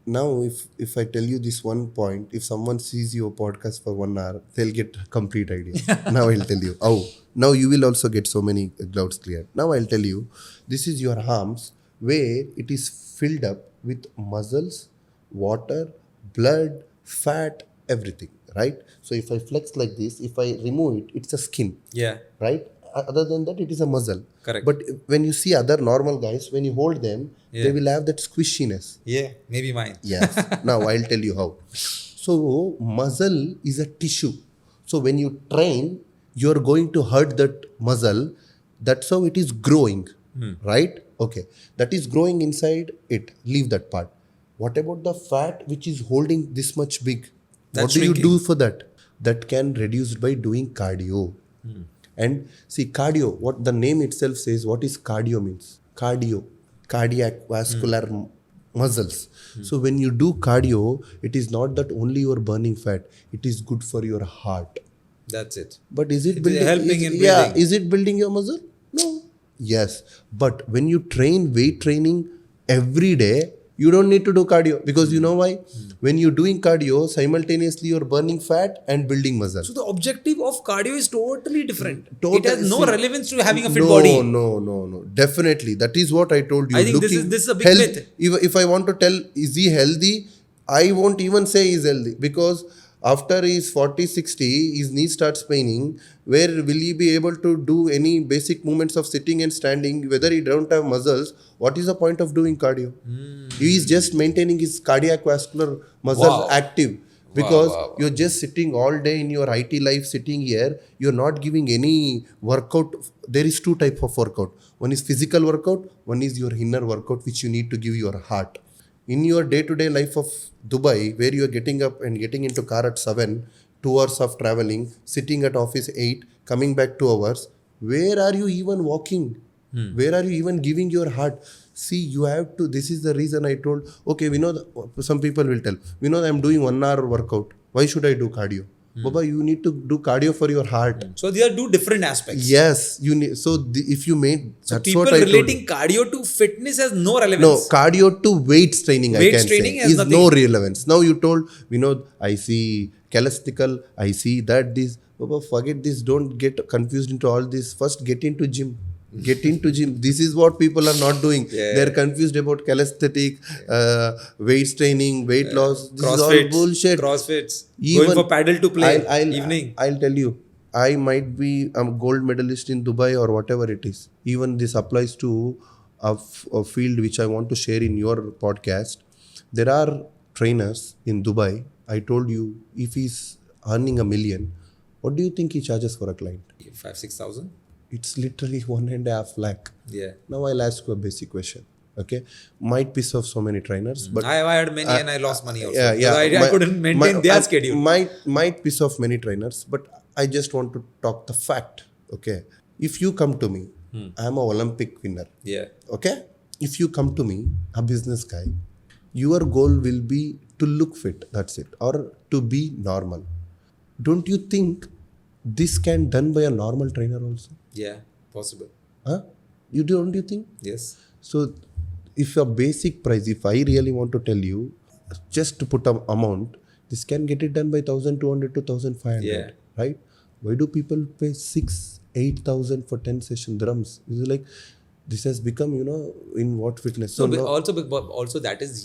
now if I tell you this one point, if someone sees your podcast for 1 hour, they'll get a complete idea. Now I'll tell you. Oh, now you will also get so many doubts cleared. Now I'll tell you, this is your arms where it is filled up with muscles, water, blood, fat, everything, right? So if I flex like this, if I remove it, it's a skin, Yeah. right? Other than that, it is a muscle. Correct. But when you see other normal guys, when you hold them, they will have that squishiness. Yeah, maybe mine. Yes. Now I'll tell you how. So muscle is a tissue. So when you train, you're going to hurt that muscle. That's how it is growing, right? Okay. That is growing inside it. Leave that part. What about the fat which is holding this much big? That's what do shrinking. you do for that? That can reduce by doing cardio. And see, cardio, what the name itself says, what is cardio means? Cardio, cardiac vascular muscles. So when you do cardio, it is not that only you are burning fat, it is good for your heart. That's it. But is it It's building? helping in breathing. Is it building your muscle? No. Yes. But when you train weight training every day, you don't need to do cardio, because you know why? When you're doing cardio, simultaneously you're burning fat and building muscle. So the objective of cardio is totally different. Totally, It has no see, relevance to having a fit body. No. Definitely. That is what I told you. I think this is a big myth. If I want to tell, is he healthy? I won't even say he's healthy, because after he's 40, 60, his knee starts paining. Where will he be able to do any basic movements of sitting and standing? Whether he don't have muscles, what is the point of doing cardio? He is just maintaining his cardiac vascular muscles active. Because you're just sitting all day in your IT life, sitting here, you're not giving any workout. There is 2 types of workout. One is physical workout, one is your inner workout, which you need to give your heart. In your day-to-day life of Dubai, where you are getting up and getting into car at 7, 2 hours of traveling, sitting at office 8, coming back 2 hours, where are you even walking? Where are you even giving your heart? See, you have to, this is the reason I told, okay, some people will tell, I'm doing 1 hour workout. Why should I do cardio? Baba, you need to do cardio for your heart. So they are 2 different aspects. Yes, you need. So if you made, So that's people what I told you. relating cardio to fitness has no relevance. No, cardio to weights training, Weights I can training say, has is nothing. no relevance. Now you told, I see calisthenical, I see that this. Baba, forget this. Don't get confused into all this. First, get into gym. Get into gym. This is what people are not doing. Yeah. They're confused about calisthenic, weights training, weight loss. This is all Crossfits, bullshit. Crossfits, Even- going for paddle to play evening. I'll tell you, I might be a gold medalist in Dubai or whatever it is. Even this applies to a field which I want to share in your podcast. There are trainers in Dubai. I told you, if he's earning $1 million, what do you think he charges for a client? 5,000-6,000. It's literally 1.5 lakh. Yeah. Now I'll ask you a basic question. Okay, might piss off so many trainers, but I had many and I lost money also. yeah. I couldn't maintain their schedule. Might piss off many trainers, but I just want to talk the fact. Okay, if you come to me I am a Olympic winner. Yeah. Okay? If you come to me, a business guy, your goal will be to look fit, that's it, or to be normal. Don't you think this can done by a normal trainer also? Yeah. Possible. Huh? Don't you think? Yes. So if a basic price, if I really want to tell you, just to put an amount, this can get it done by 1,200 to 1,500, Yeah. right? Why do people pay 8,000 for 10 session drums? It's like, this has become, in what fitness. So, So now, also that is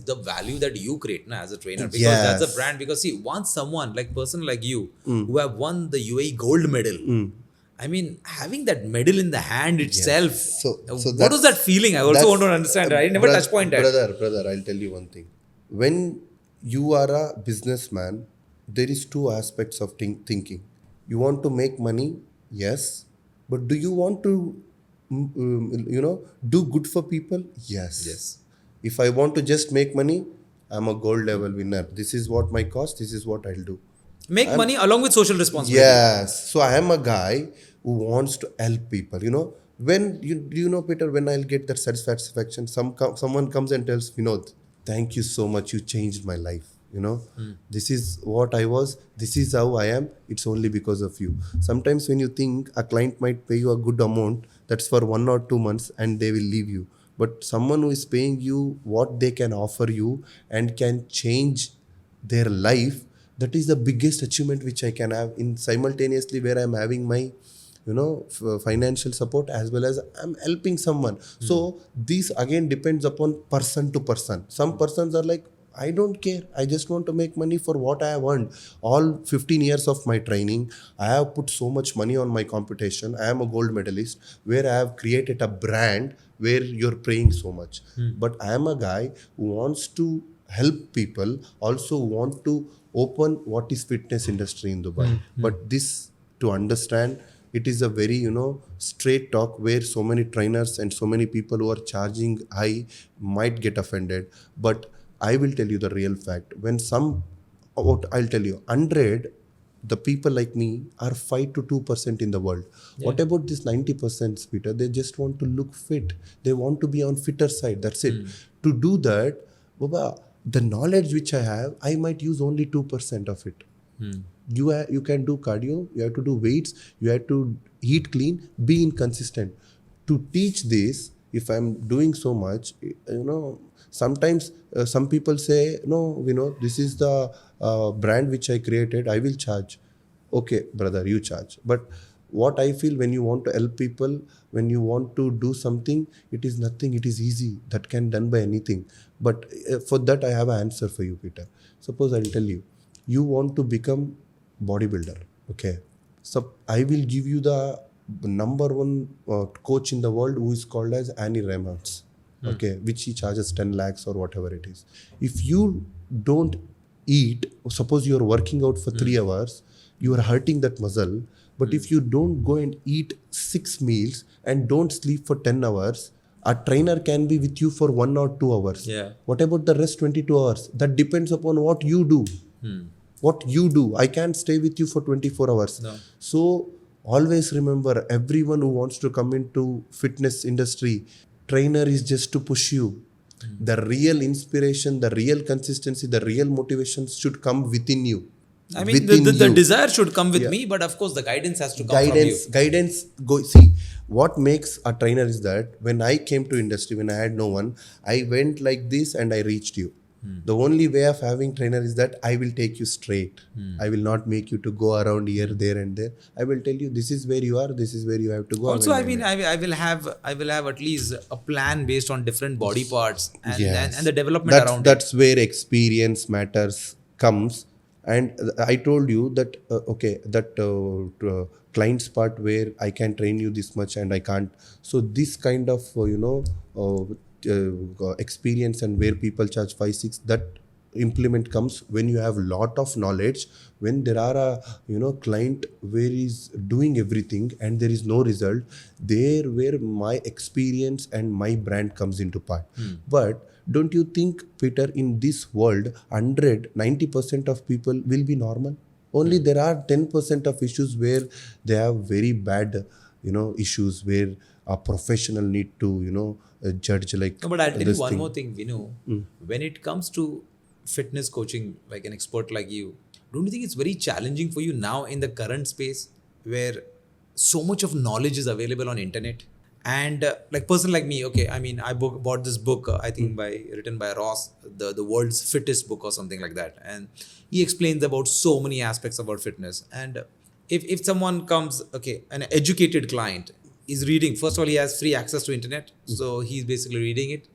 the value that you create as a trainer, because Yes. that's a brand. Because see, once someone like person like you who have won the UAE gold medal, I mean, having that medal in the hand itself, So what was that feeling? I also want to understand. I never touch point that. Brother, I'll tell you one thing. When you are a businessman, there is two aspects of thinking. You want to make money, yes, but do you want to, do good for people? Yes. Yes. If I want to just make money, I'm a gold level winner. This is what my cost. This is what I'll do. Make money along with social responsibility. Yes. So I am a guy who wants to help people. When Peter, when I'll get that satisfaction, someone comes and tells Vinod, thank you so much. You changed my life. This is what I was. This is how I am. It's only because of you. Sometimes when you think a client might pay you a good amount, that's for 1 or 2 months and they will leave you. But someone who is paying you what they can offer you and can change their life, that is the biggest achievement which I can have in simultaneously where I'm having my, financial support as well as I'm helping someone. So this again depends upon person to person. Some persons are like, I don't care. I just want to make money for what I have earned. All 15 years of my training, I have put so much money on my competition. I am a gold medalist where I have created a brand where you're paying so much. But I am a guy who wants to help people, also want to open what is fitness industry in Dubai. But this, to understand, it is a very, straight talk where so many trainers and so many people who are charging high might get offended. But I will tell you the real fact. I'll tell you, 100, the people like me are 5 to 2% in the world. Yeah. What about this 90%, Peter? They just want to look fit. They want to be on fitter side. That's it. To do that, Baba, the knowledge which I have, I might use only 2% of it. You can do cardio, you have to do weights, you have to eat clean, be inconsistent. To teach this, if I'm doing so much, sometimes some people say, no, this is the brand which I created, I will charge. Okay, brother, you charge. But what I feel, when you want to help people, when you want to do something, it is nothing, it is easy. That can done by anything. But for that, I have an answer for you, Peter. Suppose I'll tell you, you want to become bodybuilder. Okay. So I will give you the number one coach in the world who is called as Annie Raymond's. Okay, which he charges 10 lakhs or whatever it is. If you don't eat, suppose you are working out for 3 hours, you are hurting that muscle. But if you don't go and eat 6 meals and don't sleep for 10 hours, a trainer can be with you for 1 or 2 hours. Yeah. What about the rest 22 hours? That depends upon what you do. What you do. I can't stay with you for 24 hours. No. So always remember, everyone who wants to come into fitness industry, trainer is just to push you. The real inspiration, the real consistency, the real motivation should come within you. I mean, the desire should come with me, but of course the guidance has to come from you. Guidance. See, what makes a trainer is that when I came to industry, when I had no one, I went like this and I reached you. The only way of having trainer is that I will take you straight. I will not make you to go around here, there and there. I will tell you, this is where you are, this is where you have to go. Also, I will have at least a plan based on different body parts and the development around that's where experience matters comes. And I told you that, client's part where I can train you this much and I can't. So this kind of, experience and where people charge 5-6, that implement comes when you have lot of knowledge. When there are a client where is doing everything and there is no result, there where my experience and my brand comes into part. But don't you think, Peter, in this world, 90% of people will be normal? Only there are 10% of issues where they have very bad issues where a professional need to judge like. No, but I'll tell you this one thing. more thing, Vinu. When it comes to fitness coaching, like an expert like you, don't you think it's very challenging for you now in the current space where so much of knowledge is available on internet? And like person like me, okay, I mean, I bought this book, I think written by Ross, the world's fittest book or something like that. And he explains about so many aspects about fitness. And if someone comes, okay, an educated client is reading, first of all, he has free access to internet. So he's basically reading it.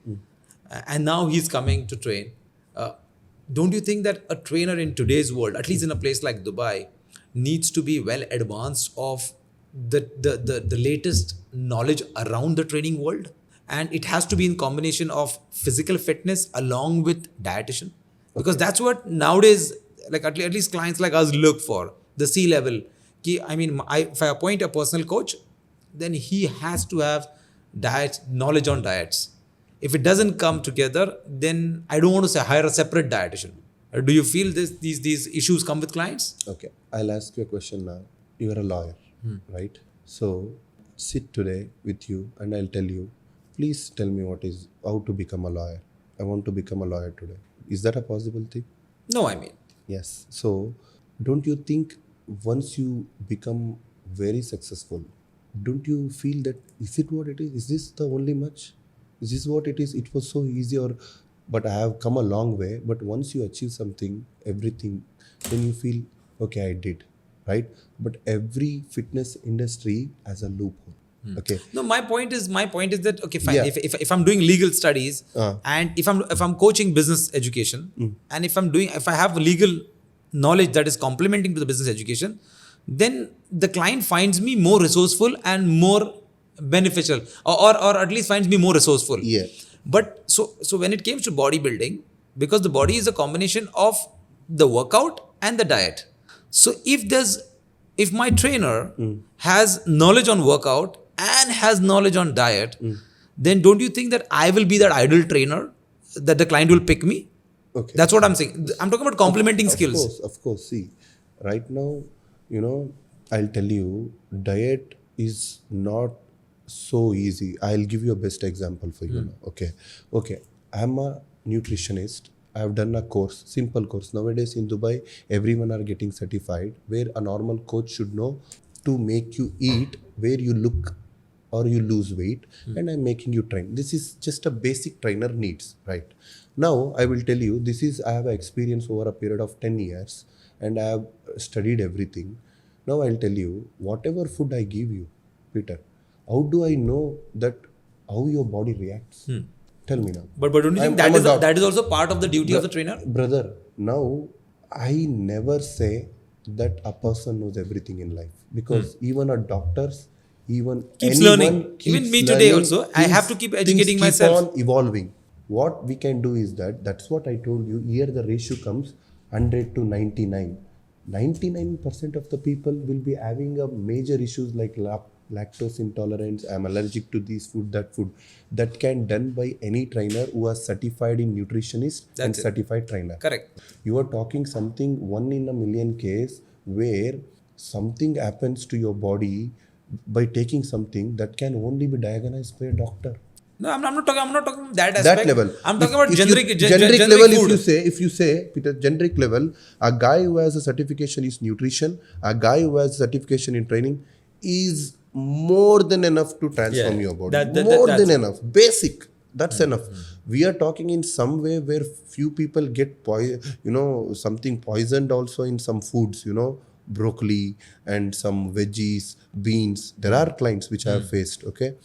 And now he's coming to train. Don't you think that a trainer in today's world, at least in a place like Dubai, needs to be well advanced of the latest knowledge around the training world? And it has to be in combination of physical fitness along with dietitian, because that's what nowadays, like at least clients like us look for, the C level. I mean, if I appoint a personal coach, then he has to have knowledge on diets. If it doesn't come together, then I don't want to say hire a separate dietitian. Do you feel these issues come with clients? Okay, I'll ask you a question now. You are a lawyer, right? So sit today with you and I'll tell you, please tell me how to become a lawyer. I want to become a lawyer today. Is that a possible thing? No, I mean. Yes. So don't you think once you become very successful, don't you feel that, is it what it is? Is this the only much? Is this what it is? It was so easy, but I have come a long way. But once you achieve something, everything, then you feel, okay, I did, right? But every fitness industry has a loophole. Okay. No, my point is that, okay, fine. Yeah. If I'm doing legal studies and if I'm coaching business education and if I have legal knowledge that is complementing to the business education, then the client finds me more resourceful and more beneficial, or at least finds me more resourceful. Yeah. But so when it comes to bodybuilding, because the body is a combination of the workout and the diet. So if my trainer has knowledge on workout and has knowledge on diet, then don't you think that I will be that ideal trainer that the client will pick me? Okay. That's what I'm saying. I'm talking about complementing skills. Of course. See, right now, I'll tell you, diet is not so easy. I'll give you a best example for you now. Okay. I'm a nutritionist. I've done a course, simple course. Nowadays in Dubai, everyone are getting certified, where a normal coach should know to make you eat, where you look or you lose weight, and I'm making you train. This is just a basic trainer needs, right? Now, I will tell you, I have experience over a period of 10 years and I have studied everything. Now, I'll tell you, whatever food I give you, Peter, how do I know how your body reacts? Tell me now. But don't you think that is also part of the duty of the trainer? Brother, now I never say that a person knows everything in life, because even a doctors, even keeps anyone learning. keeps Even me learning. today also, I have to keep educating Things myself. keep on evolving. What we can do is that's what I told you. Here the ratio comes 100 to 99. 99% of the people will be having a major issues like lactose intolerance, I'm allergic to this food, that food. That can done by any trainer who are certified in nutritionist and certified trainer. Correct. You are talking something 1 in a million case where something happens to your body by taking something that can only be diagnosed by a doctor. No, I'm not talking that aspect. That level. I'm talking about generic level. food. If you say, Peter, generic level, a guy who has a certification in nutrition, a guy who has certification in training is more than enough to transform your body. More than enough. Basic. That's enough. We are talking in some way where few people get something poisoned also in some foods, broccoli and some veggies, beans. There are clients which I have faced, okay?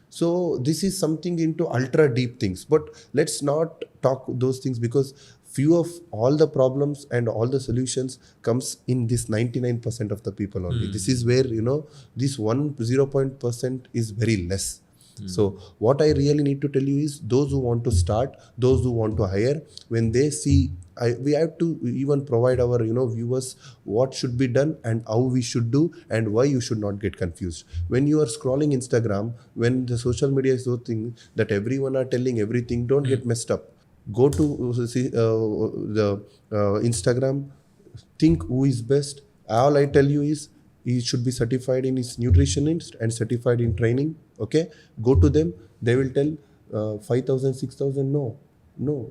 So this is something into ultra deep things, but let's not talk those things, because few of all the problems and all the solutions comes in this 99% of the people only. This is where, this 0% is very less. So what I really need to tell you is, those who want to start, those who want to hire, when they see, we have to even provide our viewers what should be done and how we should do and why you should not get confused. When you are scrolling Instagram, when the social media is so thing that everyone are telling everything, don't get messed up. Go to the Instagram, think who is best. All I tell you is, He should be certified in his nutritionist and certified in training. Okay, go to them. They will tell 5,000, 6,000. No.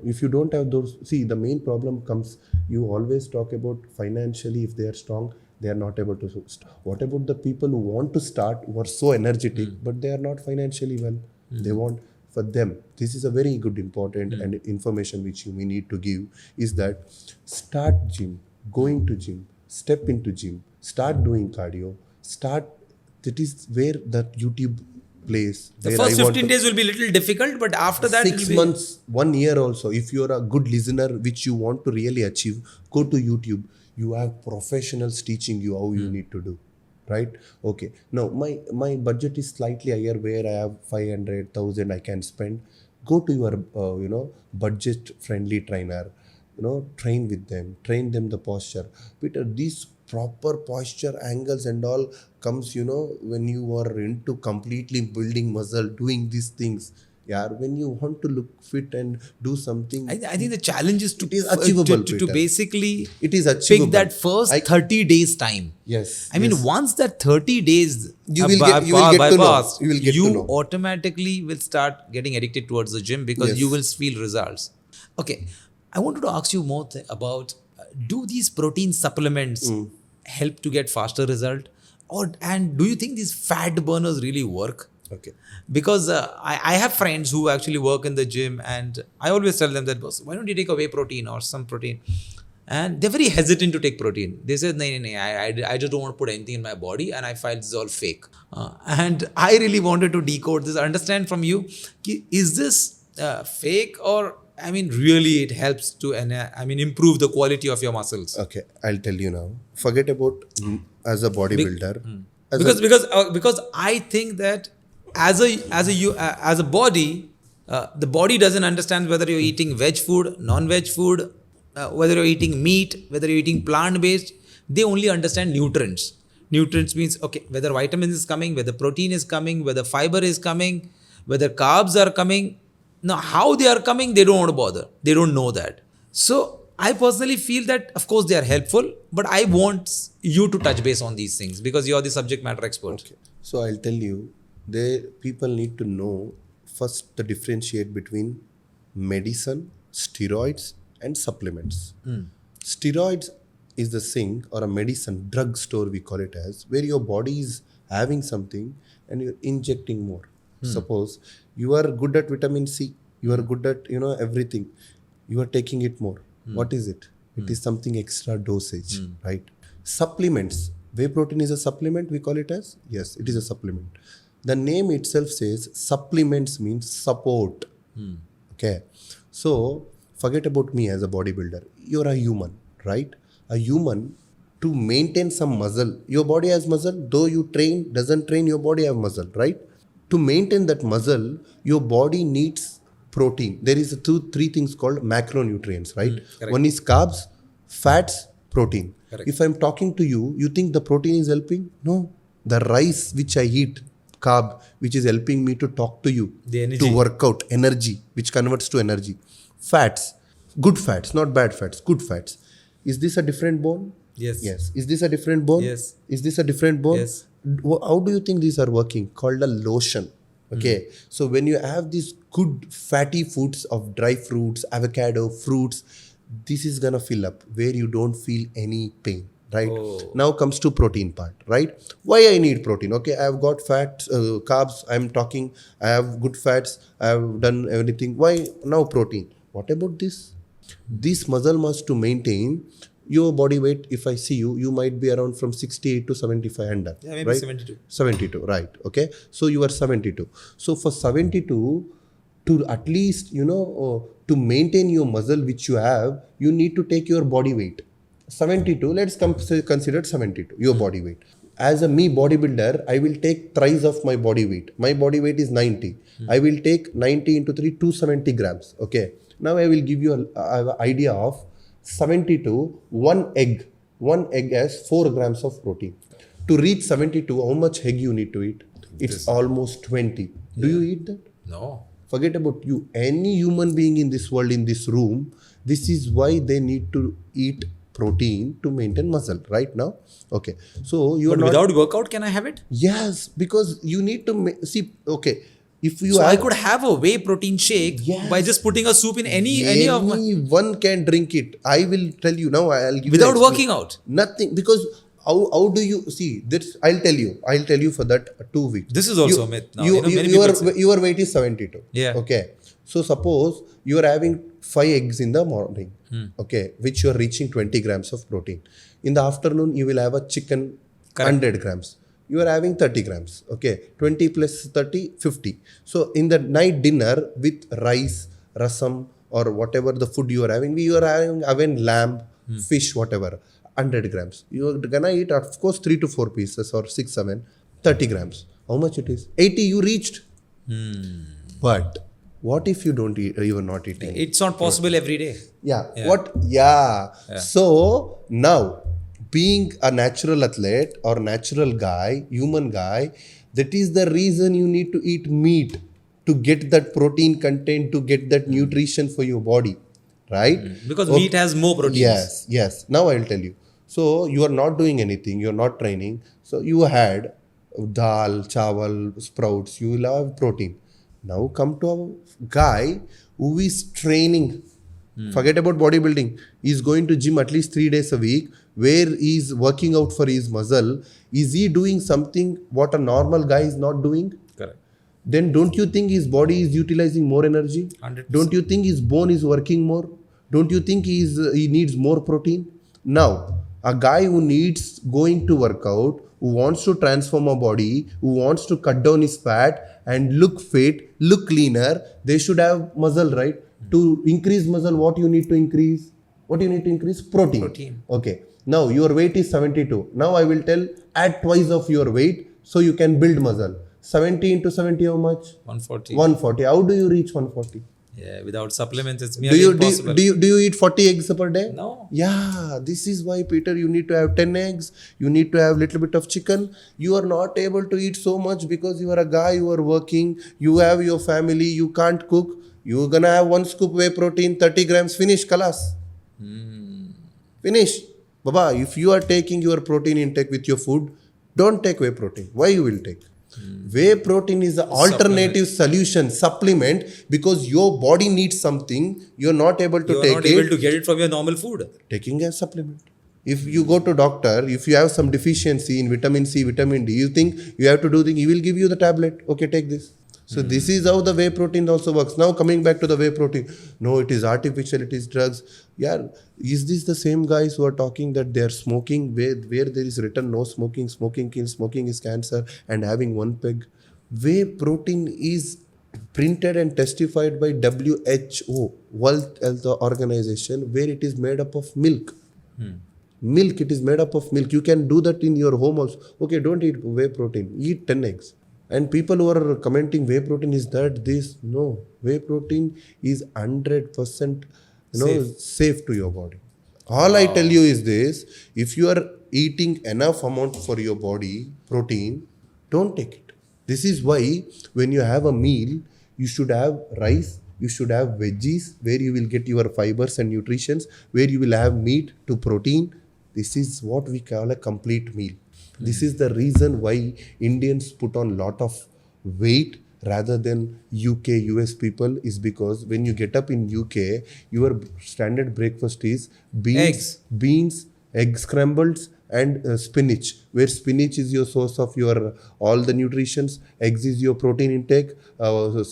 If you don't have those, see, the main problem comes. You always talk about financially. If they are strong, they are not able to start. What about the people who want to start, who are so energetic, but they are not financially well? They want, for them, this is a very good important and information which we need to give, is that start gym, going to gym, step into gym, start doing cardio, that is where that YouTube plays. The first 15 days will be a little difficult, but after that 6 months, 1 year also, if you're a good listener which you want to really achieve, go to YouTube. You have professionals teaching you how you need to do, right? Okay. Now, my budget is slightly higher, where I have 500,000 I can spend. Go to your, budget-friendly trainer. Train with them. Train them the posture. Peter, these proper posture angles and all comes, when you are into completely building muscle, doing these things. Yeah, when you want to look fit and do something, I think the challenge is to, it is achievable, to basically it is achievable. pick that first 30 days time. Yes. I mean, once that 30 days You will get to know. bypassed, You will get to know. automatically will start getting addicted towards the gym because you will feel results. Okay, I wanted to ask you more about do these protein supplements help to get faster result, and do you think these fat burners really work? Okay. Because I have friends who actually work in the gym, and I always tell them that, boss, why don't you take a whey protein or some protein? And they're very hesitant to take protein. They said, no, I just don't want to put anything in my body, and I find this is all fake. And I really wanted to decode this, understand from you, is this fake, or really it helps to improve the quality of your muscles? Okay, I'll tell you now. Forget about as a bodybuilder. Because I think that as a body, the body doesn't understand whether you're eating veg food, non-veg food, whether you're eating meat, whether you're eating plant-based. They only understand nutrients. Nutrients means, okay, whether vitamins is coming, whether protein is coming, whether fiber is coming, whether carbs are coming. Now, how they are coming, they don't want to bother. They don't know that. So I personally feel that, of course, they are helpful, but I want you to touch base on these things because you're the subject matter expert. Okay. So I'll tell you, people need to know first the differentiate between medicine, steroids, and supplements. Steroids is the thing, or a medicine, drug store we call it as, where your body is having something and you're injecting more. Suppose you are good at vitamin C, you are good at everything, you are taking it more. What is it? It is something extra dosage, right? Supplements. Whey protein is a supplement, we call it as? Yes, it is a supplement. The name itself says supplements means support. Okay. So forget about me as a bodybuilder. You're a human, right? A human, to maintain some muscle, your body has muscle, though you train, doesn't train, your body have muscle, right? To maintain that muscle, your body needs protein. There is three things called macronutrients, right? One is carbs, fats, protein. Correct. If I'm talking to you, you think the protein is helping? No. The rice which I eat, carb, which is helping me to talk to you, to work out, energy, which converts to energy. Fats, good fats, not bad fats, good fats. Is this a different bone? Yes. Yes. Is this a different bone? Yes. Is this a different bone? Yes. How do you think these are working? Called a lotion. Okay. So when you have these good fatty foods of dry fruits, avocado, fruits, this is gonna fill up where you don't feel any pain, right? Now comes to protein part, right? Why I need protein? Okay, I have got fats, carbs, I'm talking, I have good fats, I have done everything. Why now protein? What about this? This muscle mass to maintain your body weight. If I see you, you might be around from 68 to 75 under. Yeah, maybe right? 72. 72, right. Okay. So you are 72. So for 72, to at least, to maintain your muscle which you have, you need to take your body weight. 72, let's consider 72, your body weight. As a me bodybuilder, I will take thrice of my body weight. My body weight is 90. I will take 90 into 3, 270 grams. Okay. Now I will give you an idea of 72, one egg. One egg has 4 grams of protein. To reach 72, how much egg you need to eat? It's almost 20. Do you eat that? No. Forget about you. Any human being in this world, in this room, this is why they need to eat protein to maintain muscle right now. Okay, so you are But not. without workout, can I have it? Yes, because you need to see. Okay, if you So I have, could have a whey protein shake Yes. by just putting a soup in any of my, anyone can drink it. I will tell you now. I'll give without you working out. nothing, because how do you see this? I'll tell you for that 2 weeks. This is also a myth now. Many your people say. your weight is 72. Yeah. Okay. So suppose you are having 5 eggs in the morning. Okay, which you are reaching 20 grams of protein. In the afternoon, you will have a chicken, Correct. 100 grams. You are having 30 grams. Okay, 20 plus 30, 50. So in the night dinner with rice, rasam, or whatever the food you are having, having lamb, fish, whatever, 100 grams. You are gonna eat, of course, 3 to 4 pieces or 6, 7, 30 grams. How much it is? 80 you reached. But what if you don't eat, you are not eating? It's not possible every day. Yeah. What? Yeah. So now, being a natural athlete or natural guy, human guy, that is the reason you need to eat meat to get that protein content, to get that nutrition for your body, right? Because meat has more proteins. Yes. Now I'll tell you. So you are not doing anything, you are not training. So you had dal, chawal, sprouts, you will have protein. Now come to a guy who is training. Forget about bodybuilding. He's going to gym at least 3 days a week, where he's working out for his muscle. Is he doing something what a normal guy is not doing? Correct. Then don't you think his body is utilizing more energy? 100%. Don't you think his bone is working more? Don't you think he needs more protein? Now, a guy who needs going to work out, who wants to transform a body, who wants to cut down his fat and look fit, look leaner, they should have muscle, right? To increase muscle, what you need to increase? What you need to increase? Protein. Okay. Now, your weight is 72. Now, I will tell, add twice of your weight so you can build muscle. 70 into 70, how much? 140. 140. How do you reach 140? Yeah, without supplements, it's Do merely you, impossible. do you eat 40 eggs per day? No. Yeah, this is why, Peter, you need to have 10 eggs. You need to have little bit of chicken. You are not able to eat so much because you are a guy, you are working, you have your family, you can't cook. You're gonna have 1 scoop whey protein, 30 grams, finish, kalas. Finish. Baba, if you are taking your protein intake with your food, don't take whey protein. Why you will take? Whey protein is an alternative solution, supplement, because your body needs something, you're not able to You're take not it. able to get it from your normal food. Taking a supplement. If you go to doctor, if you have some deficiency in vitamin C, vitamin D, you think you have to do things, he will give you the tablet. Okay, take this. So this is how the whey protein also works. Now coming back to the whey protein. No, it is artificial, it is drugs. Yeah, is this the same guys who are talking that they are smoking, where there is written no smoking, smoking kills, smoking is cancer, and having 1 peg? Whey protein is printed and testified by WHO, World Health Organization, where it is made up of milk. Milk, it is made up of milk. You can do that in your home also. Okay, don't eat whey protein, eat 10 eggs. And people who are commenting whey protein is that this, no, whey protein is 100% safe to your body. All I tell you is this: if you are eating enough amount for your body protein, don't take it. This is why when you have a meal, you should have rice, you should have veggies where you will get your fibers and nutritions, where you will have meat to protein. This is what we call a complete meal. This is the reason why Indians put on lot of weight rather than UK, US people, is because when you get up in UK, your standard breakfast is beans, egg scrambles, and spinach, where spinach is your source of your all the nutritions, eggs is your protein intake,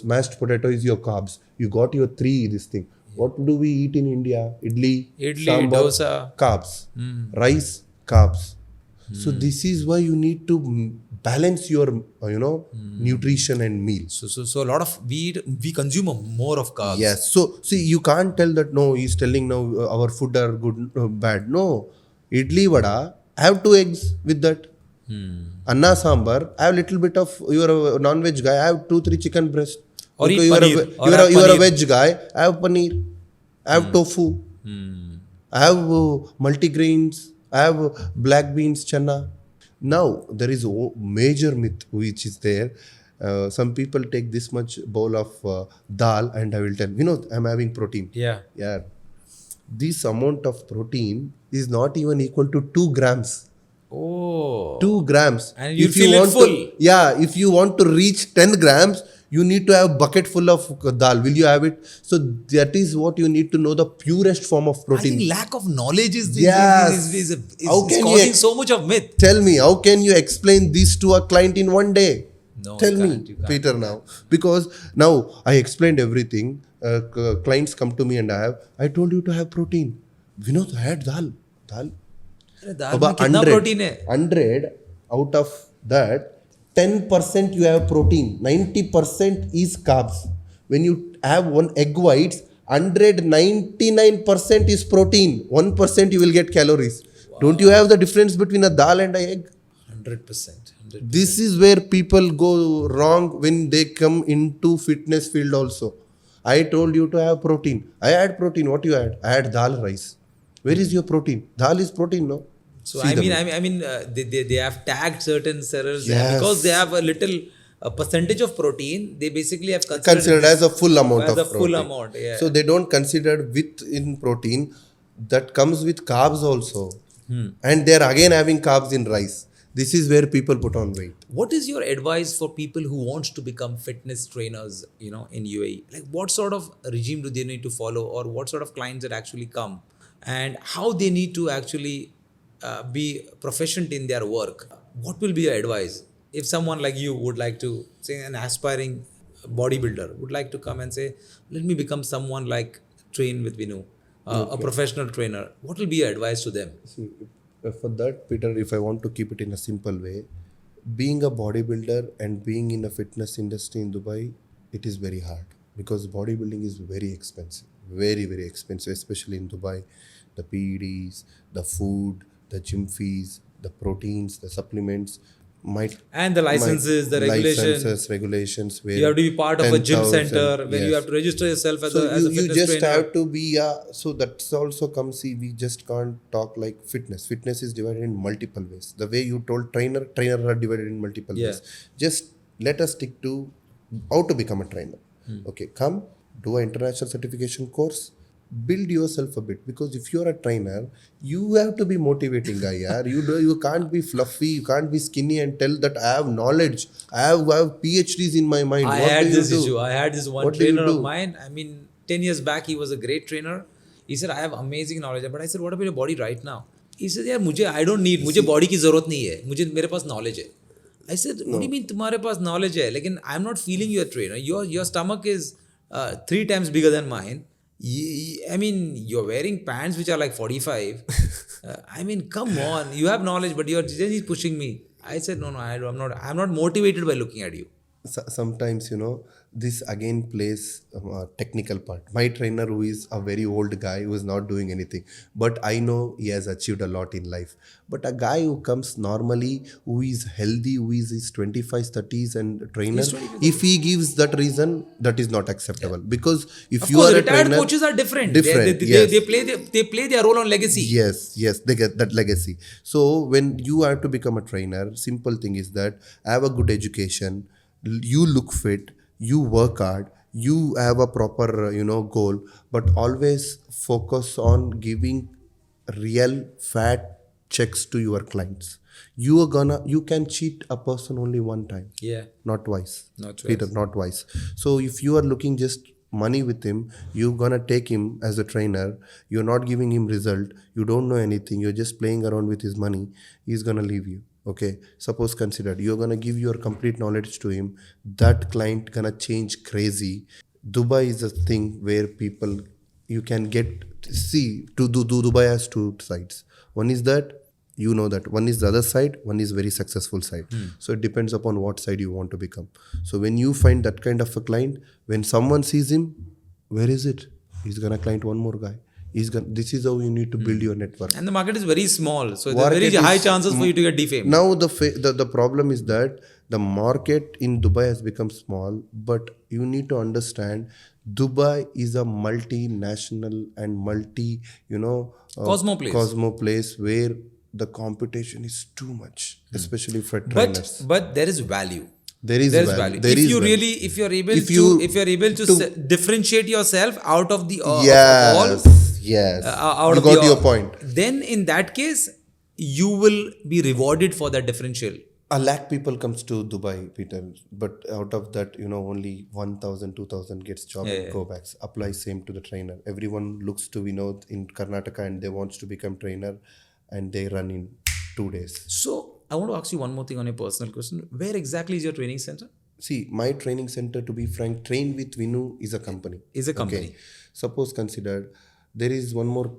mashed potato is your carbs. You got your 3 this thing. What do we eat in India? Idli, sambar, dosa, carbs, rice, carbs. So this is why you need to balance your, nutrition and meals. So a lot of we consume more of carbs. Yes. So see, you can't tell that no, he's telling now our food are good, bad. No, idli vada, have 2 eggs with that. Anna sambar, have little bit of, you are a non-veg guy, have 2-3 chicken breast. Or okay, eat you paneer. are a veg guy, have paneer, have tofu, have multigrains, have black beans, chana. Now, there is a major myth which is there. Some people take this much bowl of dal and I will tell, I'm having protein. Yeah. Yeah. this amount of protein is not even equal to 2 grams. Oh. 2 grams. And you If feel it want full. if you want to reach 10 grams, you need to have bucket full of dal. Will you have it? So that is what you need to know, the purest form of I protein. think lack of knowledge is Yes. How can you causing so much of myth. Tell me, how can you explain this to a client in one day? No, Tell you me, can't, you can't. Peter, now. Because now I explained everything. Clients come to me and I told you to have protein. Vinod, I had dal. अरे दाल में About कितना 100, protein है? 100 out of that, 10% you have protein, 90% is carbs. When you have one egg whites, 199% is protein. 1% you will get calories. Wow. Don't you have the difference between a dal and an egg? 100%. This is where people go wrong when they come into fitness field also. I told you to have protein. I had protein. What you had? I had dal rice. Where is your protein? Dal is protein, no? So See they have tagged certain cells Yes. because they have a little percentage of protein. They basically have considered as a full amount as of a protein. full amount. Yeah. So they don't consider with in protein that comes with carbs also. And they're again having carbs in rice. This is where people put on weight. What is your advice for people who wants to become fitness trainers, in UAE? Like what sort of regime do they need to follow, or what sort of clients that actually come, and how they need to actually be proficient in their work? What will be your advice if someone like you would like to, say, an aspiring bodybuilder would like to come and say, let me become someone like train with Vinu, a professional trainer? What will be your advice to them? See, for that, Peter, if I want to keep it in a simple way, being a bodybuilder and being in a fitness industry in Dubai, it is very hard because bodybuilding is very expensive, very, very expensive, especially in Dubai. The PEDs, the food, the gym fees, the proteins, the supplements, And the licenses, the regulations. Where you have to be part of a gym 10,000, center, when you yes. have to register yourself as So a you fitness just trainer. have to be so that's also comes. See, we just can't talk like fitness. Fitness is divided in multiple ways. The way you told trainer are divided in multiple ways. Just let us stick to how to become a trainer. Okay, come do an international certification course. Build yourself a bit, because if you're a trainer, you have to be motivating guy. Yaar. You can't be fluffy, you can't be skinny and tell that I have knowledge, I have PhDs in my mind. I had this one What do you trainer do? of mine. 10 years back, he was a great trainer. He said, I have amazing knowledge. But I said, what about your body right now? He said, यार I don't need, मुझे body की ज़रूरत नहीं है, मेरे पास knowledge है. I said, what do you mean तुम्हारे पास knowledge है? लेकिन I'm not feeling you a trainer. Your stomach is 3 times bigger than mine. You're wearing pants which are like 45. Come on. You have knowledge, but you're just pushing me. I said, no, I'm not motivated by looking at you. Sometimes, this again plays a technical part. My trainer, who is a very old guy, who is not doing anything, but I know he has achieved a lot in life. But a guy who comes normally, who is healthy, who is his 25s, 30s and trainer, if he gives that reason, that is not acceptable. Because if Of you course, are a retired trainer, coaches are different. Yes. They play their role on legacy. Yes, they get that legacy. So when you have to become a trainer, simple thing is that have a good education, you look fit, you work hard, you have a proper goal, but always focus on giving real fat checks to your clients. You can cheat a person only one time, not twice. Peter, not twice. So if you are looking just money with him, you're gonna take him as a trainer, you're not giving him result, you don't know anything, you're just playing around with his money, he's gonna leave you. Okay, suppose consider you're gonna give your complete knowledge to him, that client gonna change crazy. Dubai is a thing where people, you can Dubai has 2 sides. One is that, one is the other side, one is very successful side. So it depends upon what side you want to become. So when you find that kind of a client, when someone sees him, where is it? He's gonna client one more guy. This is how you need to build your network. And the market is very small, so there are very high chances for you to get defamed. Now the problem is that the market in Dubai has become small, but you need to understand Dubai is a multinational and Cosmo place where the competition is too much, especially for trainers. But there is value. There is value. If you're able to differentiate yourself out of the all, Yes. out You of got your point. Then in that case, you will be rewarded for that differential. 100,000 people comes to Dubai, Peter, but out of that, only 1,000, 2,000 gets job and go back. Apply same to the trainer. Everyone looks to Vinod in Karnataka and they wants to become trainer and they run in 2 days. So I want to ask you one more thing on your personal question. Where exactly is your training center? See, my training center, to be frank, Train with Vinu is a company. Is a company. Okay. Suppose consider there is one more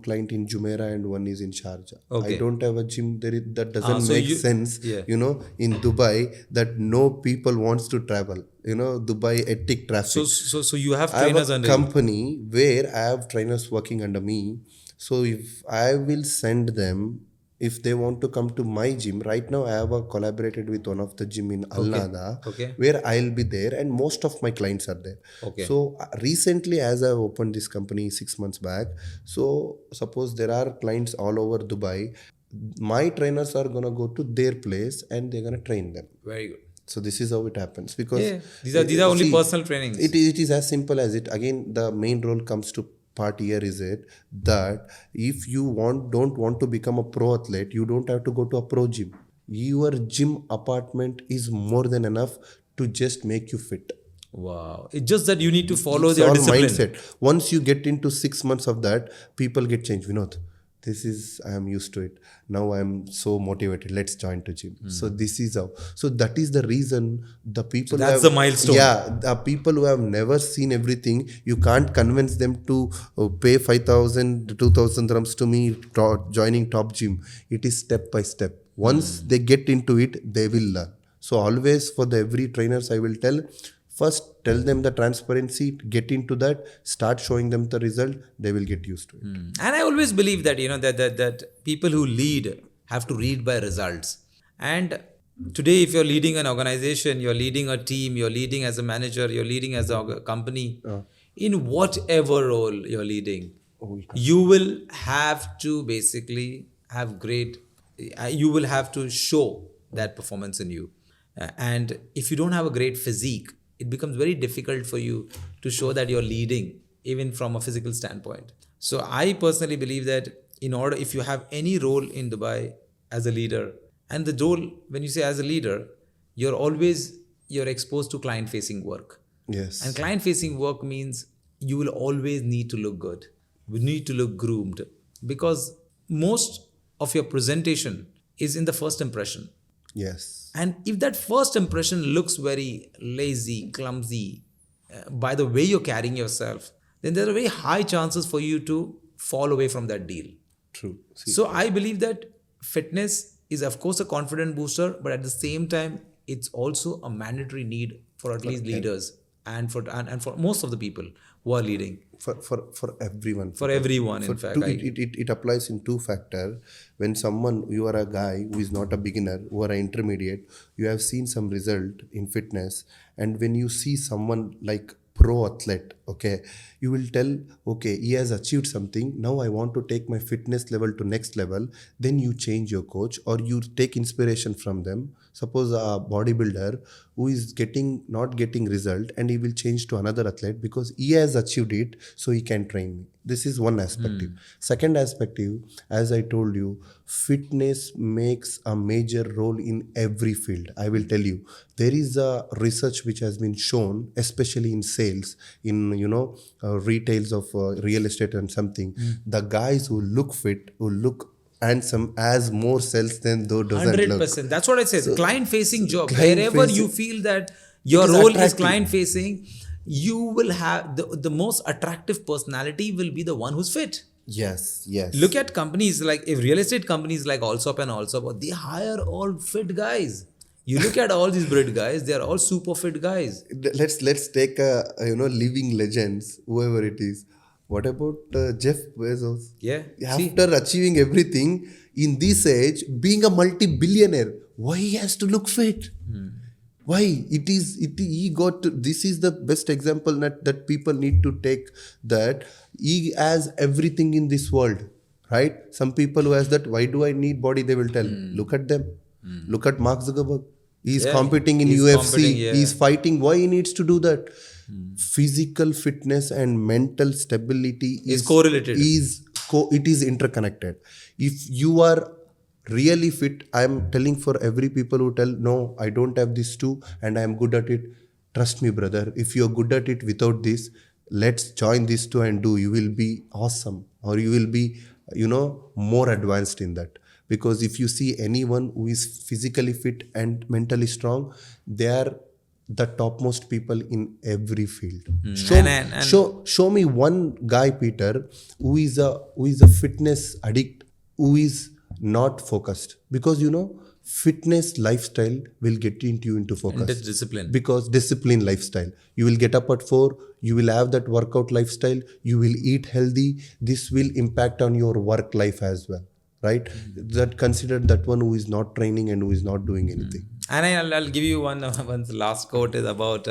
client in Jumeirah and one is in Sharjah. Okay. I don't have a gym. That doesn't so make you- sense. yeah. In Dubai, that no people wants to travel. Dubai ethic traffic. So you have I have trainers a under company where I have trainers working under me. So if I will send them, if they want to come to my gym, right now I have collaborated with one of the gym in Al Nada, Okay. where I'll be there and most of my clients are there. Okay. So recently, as I've opened this company 6 months back, so suppose there are clients all over Dubai, my trainers are gonna go to their place and they're gonna train them. Very good. So this is how it happens because Yeah, these are only personal trainings. It is as simple as it. Again, the main role comes to part here is it that if you don't want to become a pro athlete, you don't have to go to a pro gym. Your gym apartment is more than enough to just make you fit. Wow. It's just that you need to follow It's your all discipline. mindset. Once you get into 6 months of that, people get changed. Vinod, I am used to it. Now I am so motivated. Let's join to gym. So this is how. So that is the reason the people. So that's the milestone. Yeah, the people who have never seen everything, you can't convince them to pay 5,000, 2,000 dirhams to me joining top gym. It is step by step. Once they get into it, they will learn. So always for every trainers, I will tell. First, tell them the transparency, get into that, start showing them the result, they will get used to it. And I always believe that, that people who lead have to lead by results. And today, if you're leading an organization, you're leading a team, you're leading as a manager, you're leading as a company, in whatever role you're leading, you will have to basically have you will have to show that performance in you. And if you don't have a great physique, it becomes very difficult for you to show that you're leading, even from a physical standpoint. So I personally believe that if you have any role in Dubai as a leader, and the role, when you say as a leader, you're exposed to client-facing work. Yes. And client-facing work means you will always need to look good. You need to look groomed, because most of your presentation is in the first impression. Yes. And if that first impression looks very lazy, clumsy, by the way you're carrying yourself, then there are very high chances for you to fall away from that deal. True. See, So I believe that fitness is of course a confident booster, but at the same time, it's also a mandatory need for at least leaders and for most of the people who are leading. for everyone. For everyone, in fact. It applies in two factors. When you are a guy who is not a beginner, who are an intermediate, you have seen some result in fitness, and when you see someone like pro athlete, okay, you will tell, okay, he has achieved something, now I want to take my fitness level to next level. Then you change your coach or you take inspiration from them. Suppose a bodybuilder who is not getting result, and he will change to another athlete because he has achieved it, so he can train me. This is one aspect. Second aspect, as I told you, fitness makes a major role in every field. I will tell you, there is a research which has been shown, especially in sales, in retails of real estate and something. The guys who look fit, who look handsome, has more sales than those doesn't 100%. look. That's what I say. Client-facing job. client-facing- Wherever you feel that your It is role is attractive. client-facing, you will have the most attractive personality will be the one who's fit. Yes. Look at companies like, if real estate companies like Allsop and Allsop, they hire all fit guys. You look at all these Brit guys, they are all super fit guys. Let's take living legends, whoever it is. What about Jeff Bezos? Yeah. After achieving everything in this age, being a multi-billionaire, why he has to look fit? Why? He got to, this is the best example that people need to take, that he has everything in this world, right? Some people who has that, why do I need body? They will tell, look at them. Look at Mark Zuckerberg. He's competing in he's UFC. competing, yeah. He's fighting. Why he needs to do that? physical fitness and mental stability Is correlated. It is interconnected. If you are really fit, I am telling for every people who tell, no, I don't have this too and I am good at it. Trust me, brother, if you're good at it without this, let's join this too and do. You will be awesome, or you will be, more advanced in that. Because if you see anyone who is physically fit and mentally strong, they are the topmost people in every field. Show me one guy, Peter, who is a fitness addict, who is not focused. Because fitness lifestyle will get you into focus. And that's discipline. Because discipline lifestyle. You will get up at 4, you will have that workout lifestyle, you will eat healthy. This will impact on your work life as well. Right? That considered that one who is not training and who is not doing anything. And I'll give you one last quote is about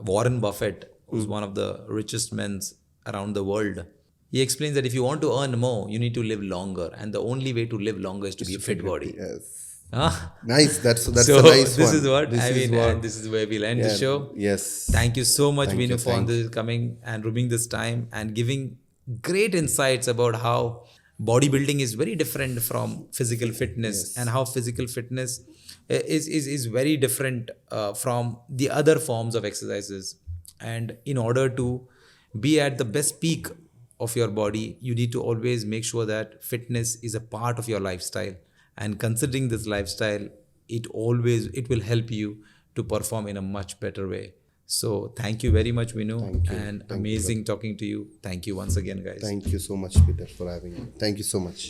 Warren Buffett, who's one of the richest men around the world. He explains that if you want to earn more, you need to live longer. And the only way to live longer is to be a fit body. Yes. Huh? Nice. That's So a nice this one. is what And this is where we'll end the show. Yes. Thank you so much, Thank you, Vinu, for thank you. coming and rooming this time and giving great insights about how bodybuilding is very different from physical fitness, and how physical fitness is very different from the other forms of exercises. And in order to be at the best peak of your body, you need to always make sure that fitness is a part of your lifestyle. And considering this lifestyle, it will help you to perform in a much better way. So thank you very much, Vinu. Thank you. And Thank amazing you. talking to you. Thank you once again, guys. Thank you so much, Peter, for having me. Thank you so much.